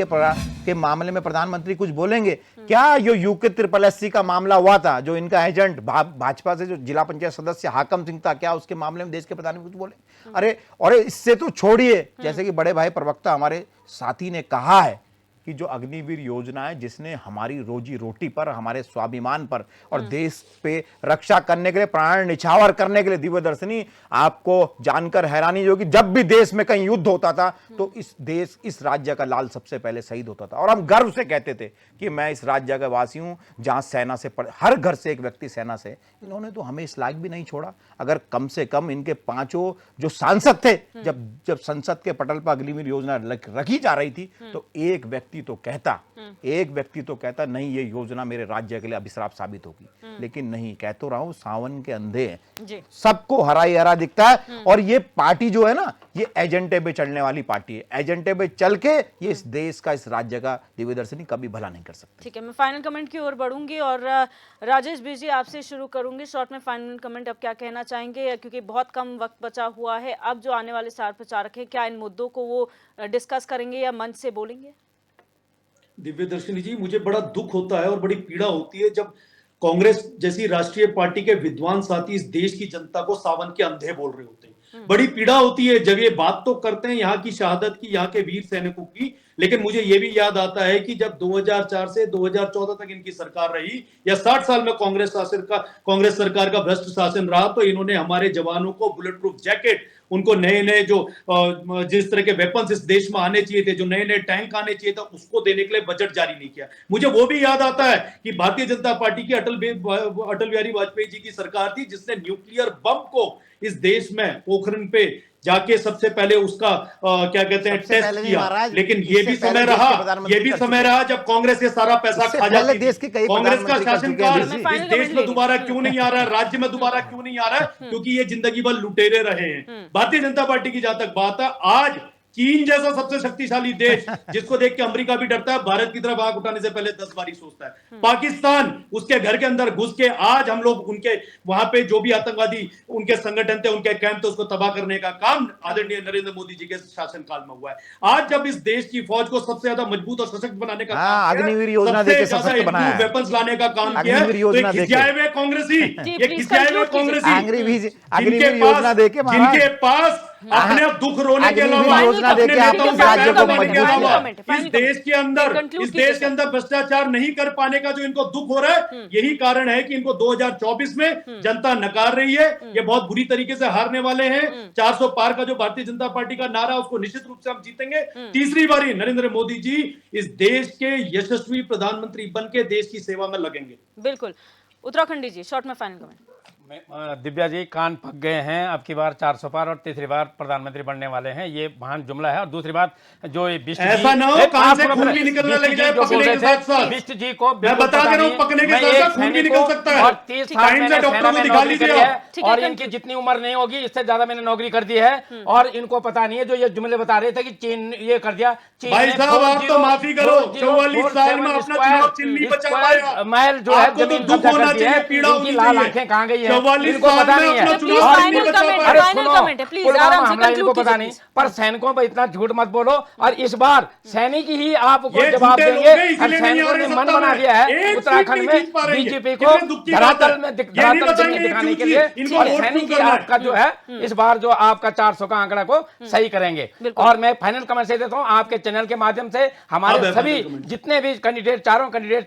S2: के मामले में प्रधानमंत्री कुछ बोलेंगे? क्या जो यूके SSS का मामला हुआ था, जो इनका एजेंट भाजपा से जो जिला पंचायत सदस्य हाकम सिंह था, क्या उसके मामले में देश के प्रधानमंत्री कुछ बोले? अरे और इससे तो छोड़िए, जैसे कि बड़े भाई प्रवक्ता हमारे साथी ने कहा है कि जो अग्निवीर योजना है, जिसने हमारी रोजी रोटी पर, हमारे स्वाभिमान पर और देश पे रक्षा करने के लिए, प्राण निछावर करने के लिए, दिव्य दर्शनी आपको जानकर हैरानी होगी, जब भी देश में कहीं युद्ध होता था तो इस राज्य का लाल सबसे पहले शहीद होता था। और हम गर्व से कहते थे कि मैं इस राज्य का वासी हूं जहां सेना से हर घर से एक व्यक्ति सेना से। इन्होंने तो हमें इस लायक भी नहीं छोड़ा। अगर कम से कम इनके 5 जो सांसद थे, जब संसद के पटल पर अग्निवीर योजना रखी जा रही थी, तो एक व्यक्ति तो कहता नहीं, ये योजना मेरे राज्य के लिए अभिशाप साबित होगी। लेकिन नहीं, कह तो रहा हूं, सावन के अंधे हैं, सबको हरा ही हरा दिखता है। और ये पार्टी जो है ना, ये एजेंडे पे चलने वाली पार्टी है। एजेंडे पे चल के ये इस देश का, इस राज्य का दिव्य दर्शनी कभी भला नहीं कर सकती।
S1: ठीक है, मैं फाइनल कमेंट की ओर बढ़ूंगी और राजेश बीजी आपसे शुरू करूंगी। शॉर्ट में फाइनल कमेंट अब क्या कहना चाहेंगे, क्योंकि बहुत कम वक्त बचा हुआ है। अब जो आने वाले स्टार प्रचारक हैं, क्या इन मुद्दों को वो डिस्कस करेंगे या मंच से बोलेंगे?
S3: दिव्य दर्शनी जी, मुझे बड़ा दुख होता है और बड़ी पीड़ा होती है जब कांग्रेस जैसी राष्ट्रीय पार्टी के विद्वान साथी इस देश की जनता को सावन के अंधे बोल रहे होते हैं। बड़ी पीड़ा होती है जब ये बात तो करते हैं यहाँ की शहादत की, यहाँ के वीर सैनिकों की, लेकिन मुझे ये भी याद आता है कि जब 2004 से 2014 तक इनकी सरकार रही, या 60 साल में कांग्रेस सरकार का भ्रष्ट शासन रहा, तो इन्होंने हमारे जवानों को बुलेट प्रूफ जैकेट, उनको नए नए जो जिस तरह के वेपन्स इस देश में आने चाहिए थे, जो नए नए टैंक आने चाहिए था, उसको देने के लिए बजट जारी नहीं किया। मुझे वो भी याद आता है कि भारतीय जनता पार्टी की अटल बिहारी वाजपेयी जी की सरकार थी, जिसने न्यूक्लियर बम को इस देश में पोखरण पे जाके सबसे पहले उसका क्या कहते हैं, टेस्ट किया। लेकिन ये भी समय रहा जब कांग्रेस ये सारा पैसा खा जाती थी। कांग्रेस का शासनकाल इस देश में दोबारा क्यों नहीं आ रहा है, राज्य में दोबारा क्यों नहीं आ रहा है? क्योंकि ये जिंदगी भर लुटेरे रहे हैं। भारतीय जनता पार्टी की जहां तक बात है, आज चीन जैसा सबसे शक्तिशाली देश जिसको देख के अमेरिका भी डरता है, भारत की तरफ आंख उठाने से पहले 10 बारी सोचता है। पाकिस्तान उसके घर के अंदर घुस के आज हम लोग उनके वहां पे जो भी आतंकवादी उनके संगठन थे, उनके कैंप थे, उसको तबाह करने का काम आदरणीय नरेंद्र मोदी जी के शासनकाल में हुआ है। आज जब इस देश की फौज को सबसे ज्यादा मजबूत और सशक्त बनाने का काम किया है,
S2: अग्निवीर योजना देके सशक्त बनाया है,
S3: वेपन्स लाने का काम किया है,
S2: अग्निवीर
S3: तो
S2: योजना
S3: ये खिसियाए हुए कांग्रेसी, ये खिसियाए हुए कांग्रेसी
S2: अग्निवीर योजना देके
S3: जिनके पास अपने दुख रोने के
S2: अग्निवीर
S3: अलावा
S2: योजना
S3: अपने
S2: देके आपको
S3: नेताओं के
S2: राज्य को
S3: पैर दबाने के
S2: मजबूत
S3: अलावा
S1: किया।
S3: इस देश के अंदर भ्रष्टाचार नहीं कर पाने का जो इनको दुख हो रहा है, यही कारण है कि इनको 2024 में जनता नकार रही है। ये बहुत बुरी तरीके से हारने वाले हैं। 400 पार का जो भारतीय जनता पार्टी का नारा, उसको निश्चित रूप से हम जीतेंगे। तीसरी बारी नरेंद्र मोदी जी इस देश के यशस्वी प्रधानमंत्री बन के देश की सेवा में लगेंगे।
S1: बिल्कुल। उत्तराखंडी जी, शॉर्ट में फाइनल कमेंट।
S4: दिव्या जी, कान पक गए हैं, अब की बार 400 पार और तीसरी बार प्रधानमंत्री बनने वाले हैं, ये महान जुमला है। और दूसरी बात, जो ये बिष्ट
S3: ऐसा ना हो कान से खून भी निकलने लग जाए पकने के साथ साथ।
S4: बिष्ट जी को
S3: मैं बता दे रहा हूं, पकने के साथ साथ खून भी निकल सकता है।
S4: और 30 साल
S3: टाइम से
S4: मैंने
S3: डॉक्टर
S4: सेना
S3: को
S4: में
S3: दिखा
S4: नौकरी करी
S3: लीजिए
S4: है और इनकी जितनी उम्र नहीं होगी, इससे ज्यादा मैंने नौकरी कर दी है। और इनको पता नहीं है, जो ये जुमले बता रहे थे कि चीन ये कर दिया। चीन
S3: भाई
S4: ने
S3: साहब, आप तो माफी करो, 44 साल में अपना चुनाव चिन्ह नहीं बचा पाया।
S4: महल जो है
S3: आपको तो
S4: जमीन
S3: दुख
S4: कब्जा
S3: होना
S4: कर दी है,
S3: चाहिए, पीड़ा
S4: इनकी
S3: होनी
S4: लाल
S3: चाहिए।
S4: आंखें कहाँ गई है,
S3: 44
S4: इनको
S3: साल
S4: पता
S3: में
S4: नहीं
S3: अपना
S4: है।
S1: प्लीज
S3: चुनाव
S1: फाइनल
S3: नहीं बचा
S1: कमेंट,
S3: पाया।
S4: अरे
S1: फाइनल
S4: सुनो,
S1: कमेंट है, प्लीज
S4: पुलवामा
S1: आराम से
S4: हमला इनको
S1: कंक्लूड
S4: पता
S1: कीजिए
S4: नहीं,
S1: प्लीज।
S4: पर सैनिकों पर इतना झूठ मत बोलो। और इस बार सैनिक ही आपको
S3: ये
S4: जवाब
S3: झूठे लोग
S4: देंगे।
S3: हैं,
S4: और
S3: इसलिए नहीं आ
S4: सैनिकों
S3: रहे
S4: ने मन
S3: सत्ता
S4: बना
S3: में।
S4: दिया है
S3: एक सीट
S4: उत्तराखंड
S3: नहीं
S4: में
S3: जीत पा रही है।
S4: बीजेपी को
S3: कितने दुख की बात
S4: धरातल
S3: है।
S4: में
S3: ये नहीं
S4: धरातल
S3: बताएंगे
S4: में दिखाने
S3: एक
S4: के
S3: चीज,
S4: लिए।
S3: इनको
S4: और
S3: वोट
S4: सैनिक
S3: क्यों
S4: ही
S3: करना है।
S4: आपका जो है इस बार जो आपका 400 का आंकड़ा को सही करेंगे। और मैं फाइनल कमेंट से देता हूं, आपके चैनल के माध्यम से हमारे
S3: अब है
S4: सभी
S3: final comment।
S4: जितने भी कैंडिडेट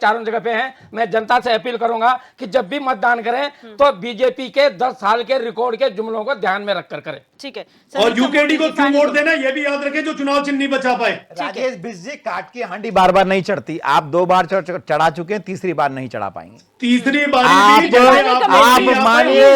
S4: चारों जगह पे हैं, मैं जनता से अपील करूंगा कि जब भी मतदान करें तो बीजेपी के 10 साल के रिकॉर्ड के जुमलों को ध्यान में रखकर करें।
S1: ठीक है।
S3: और यूकेडी को क्यों वोट देना, ये भी याद रखें, जो चुनाव चिन्ह नहीं बचा पाए।
S2: राजेश बिष्ट जी, काट की हांडी बार बार नहीं चढ़ती। आप 2 बार चढ़ा चुके हैं, तीसरी बार नहीं चढ़ा पाएंगे।
S3: तीसरी बारी
S2: आप
S3: भी जैसे आप
S2: मानिए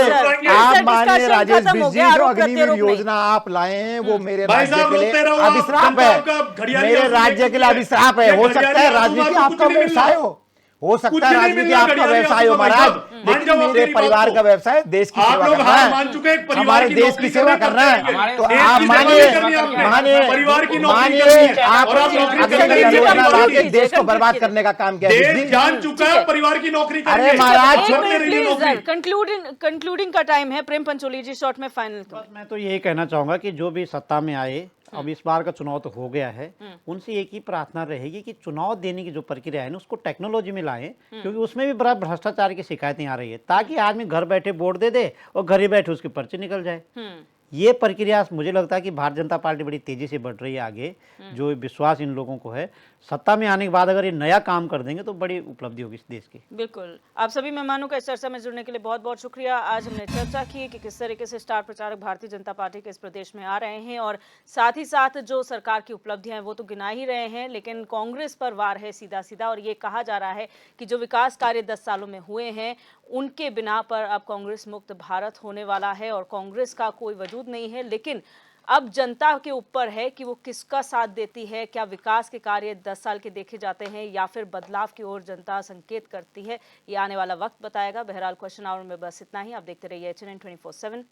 S1: discussion
S2: राजेश
S1: खत्म हो
S2: बिष्ट
S1: गया,
S2: जी, जो
S1: आरोप
S2: अग्निवीर
S1: प्रत्यारोप नहीं।
S2: योजना आप लाए हैं वो मेरे
S3: भाई
S2: राज्य
S3: साहब,
S2: के लिए
S3: रोते रहो,
S2: अभिश्राप
S3: जनता
S2: है।
S3: आपका घड़ियाली
S2: मेरे
S3: आंसू
S2: राज्य
S3: देख
S2: के लिए
S3: रही है।
S2: अभिश्राप है।
S3: ये
S2: हो सकता है
S3: घड़ियाली आंसू
S2: राजनीति
S3: आपको
S2: आपका
S3: कुछ नहीं
S2: व्यवसाय
S3: मिलना।
S2: हो सकता
S3: कुछ
S2: है
S3: नहीं
S2: राजनीति
S3: मिलना,
S2: आपका
S3: घड़ियाली
S2: व्यवसाय हो
S3: आंसू भाई
S2: महाराज,
S3: साहब। मान
S2: लेकिन
S3: जाओ आप
S2: मेरे
S3: मेरी बात
S2: परिवार
S3: को।
S2: का व्यवसाय देश की
S3: आप
S2: सेवा
S3: लोग
S2: करना
S3: हार
S2: है,
S3: मान चुके हैं, परिवार
S2: हमारे
S3: की
S2: देश
S3: नौकरी
S2: की सेवा
S3: करनी
S2: करना है।
S3: है।
S2: तो
S3: देश
S2: आप
S3: की सेवा
S2: मानिए
S3: करनी है आपने।
S2: मानिए
S3: परिवार की नौकरी
S2: मानिए
S3: करनी है।
S2: आप
S3: और आप नौकरी
S1: अक्षय
S3: करने
S1: जी
S3: की
S1: का
S2: योजना
S1: बात
S2: ला के
S1: कीजिए,
S2: देश को
S1: कंक्लूड
S2: बर्बाद
S1: कीजिए।
S2: करने का काम किया है
S3: देश
S2: बिष्ट जी।
S3: जान चुका
S1: ठीक
S3: है,
S1: है।
S3: परिवार की नौकरी
S2: अरे
S3: करनी है।
S2: महाराज,
S3: आप छोड़ते रहिए नौकरी।
S1: कंक्लूडिंग का टाइम है। प्रेम पंचोली जी, शॉर्ट में फाइनल कमेंट।
S5: मैं तो यही कहना चाहूंगा कि जो भी सत्ता में आए, अब इस बार का चुनाव तो हो गया है, उनसे एक ही प्रार्थना रहेगी कि चुनाव देने की जो प्रक्रिया है ना, उसको टेक्नोलॉजी में लाएं, क्योंकि उसमें भी बड़ा भ्रष्टाचार की शिकायतें आ रही है, ताकि आदमी घर बैठे वोट दे दे और घर ही बैठे उसकी पर्ची निकल जाए। ये प्रक्रिया मुझे लगता है कि भारतीय जनता पार्टी बड़ी तेजी से बढ़ रही है आगे। जो विश्वास इन लोगों को है, सत्ता में आने के बाद अगर ये नया काम कर देंगे तो बड़ी उपलब्धि होगी इस देश की।
S1: बिल्कुल। आप सभी मेहमानों का इस चर्चा में जुड़ने के लिए बहुत बहुत शुक्रिया। आज हमने चर्चा की कि किस तरीके से स्टार प्रचारक भारतीय जनता पार्टी के इस प्रदेश में आ रहे हैं और साथ ही साथ जो सरकार की उपलब्धियां हैं वो तो गिना ही रहे हैं, लेकिन कांग्रेस पर वार है सीधा सीधा। और ये कहा जा रहा है कि जो विकास कार्य 10 सालों में हुए हैं उनके बिना पर अब कांग्रेस मुक्त भारत होने वाला है और कांग्रेस का कोई वजूद नहीं है। लेकिन अब जनता के ऊपर है कि वो किसका साथ देती है। क्या विकास के कार्य 10 साल के देखे जाते हैं या फिर बदलाव की ओर जनता संकेत करती है, ये आने वाला वक्त बताएगा। बहरहाल क्वेश्चन आवर में बस इतना ही। आप देखते रहिए HNN 24/7।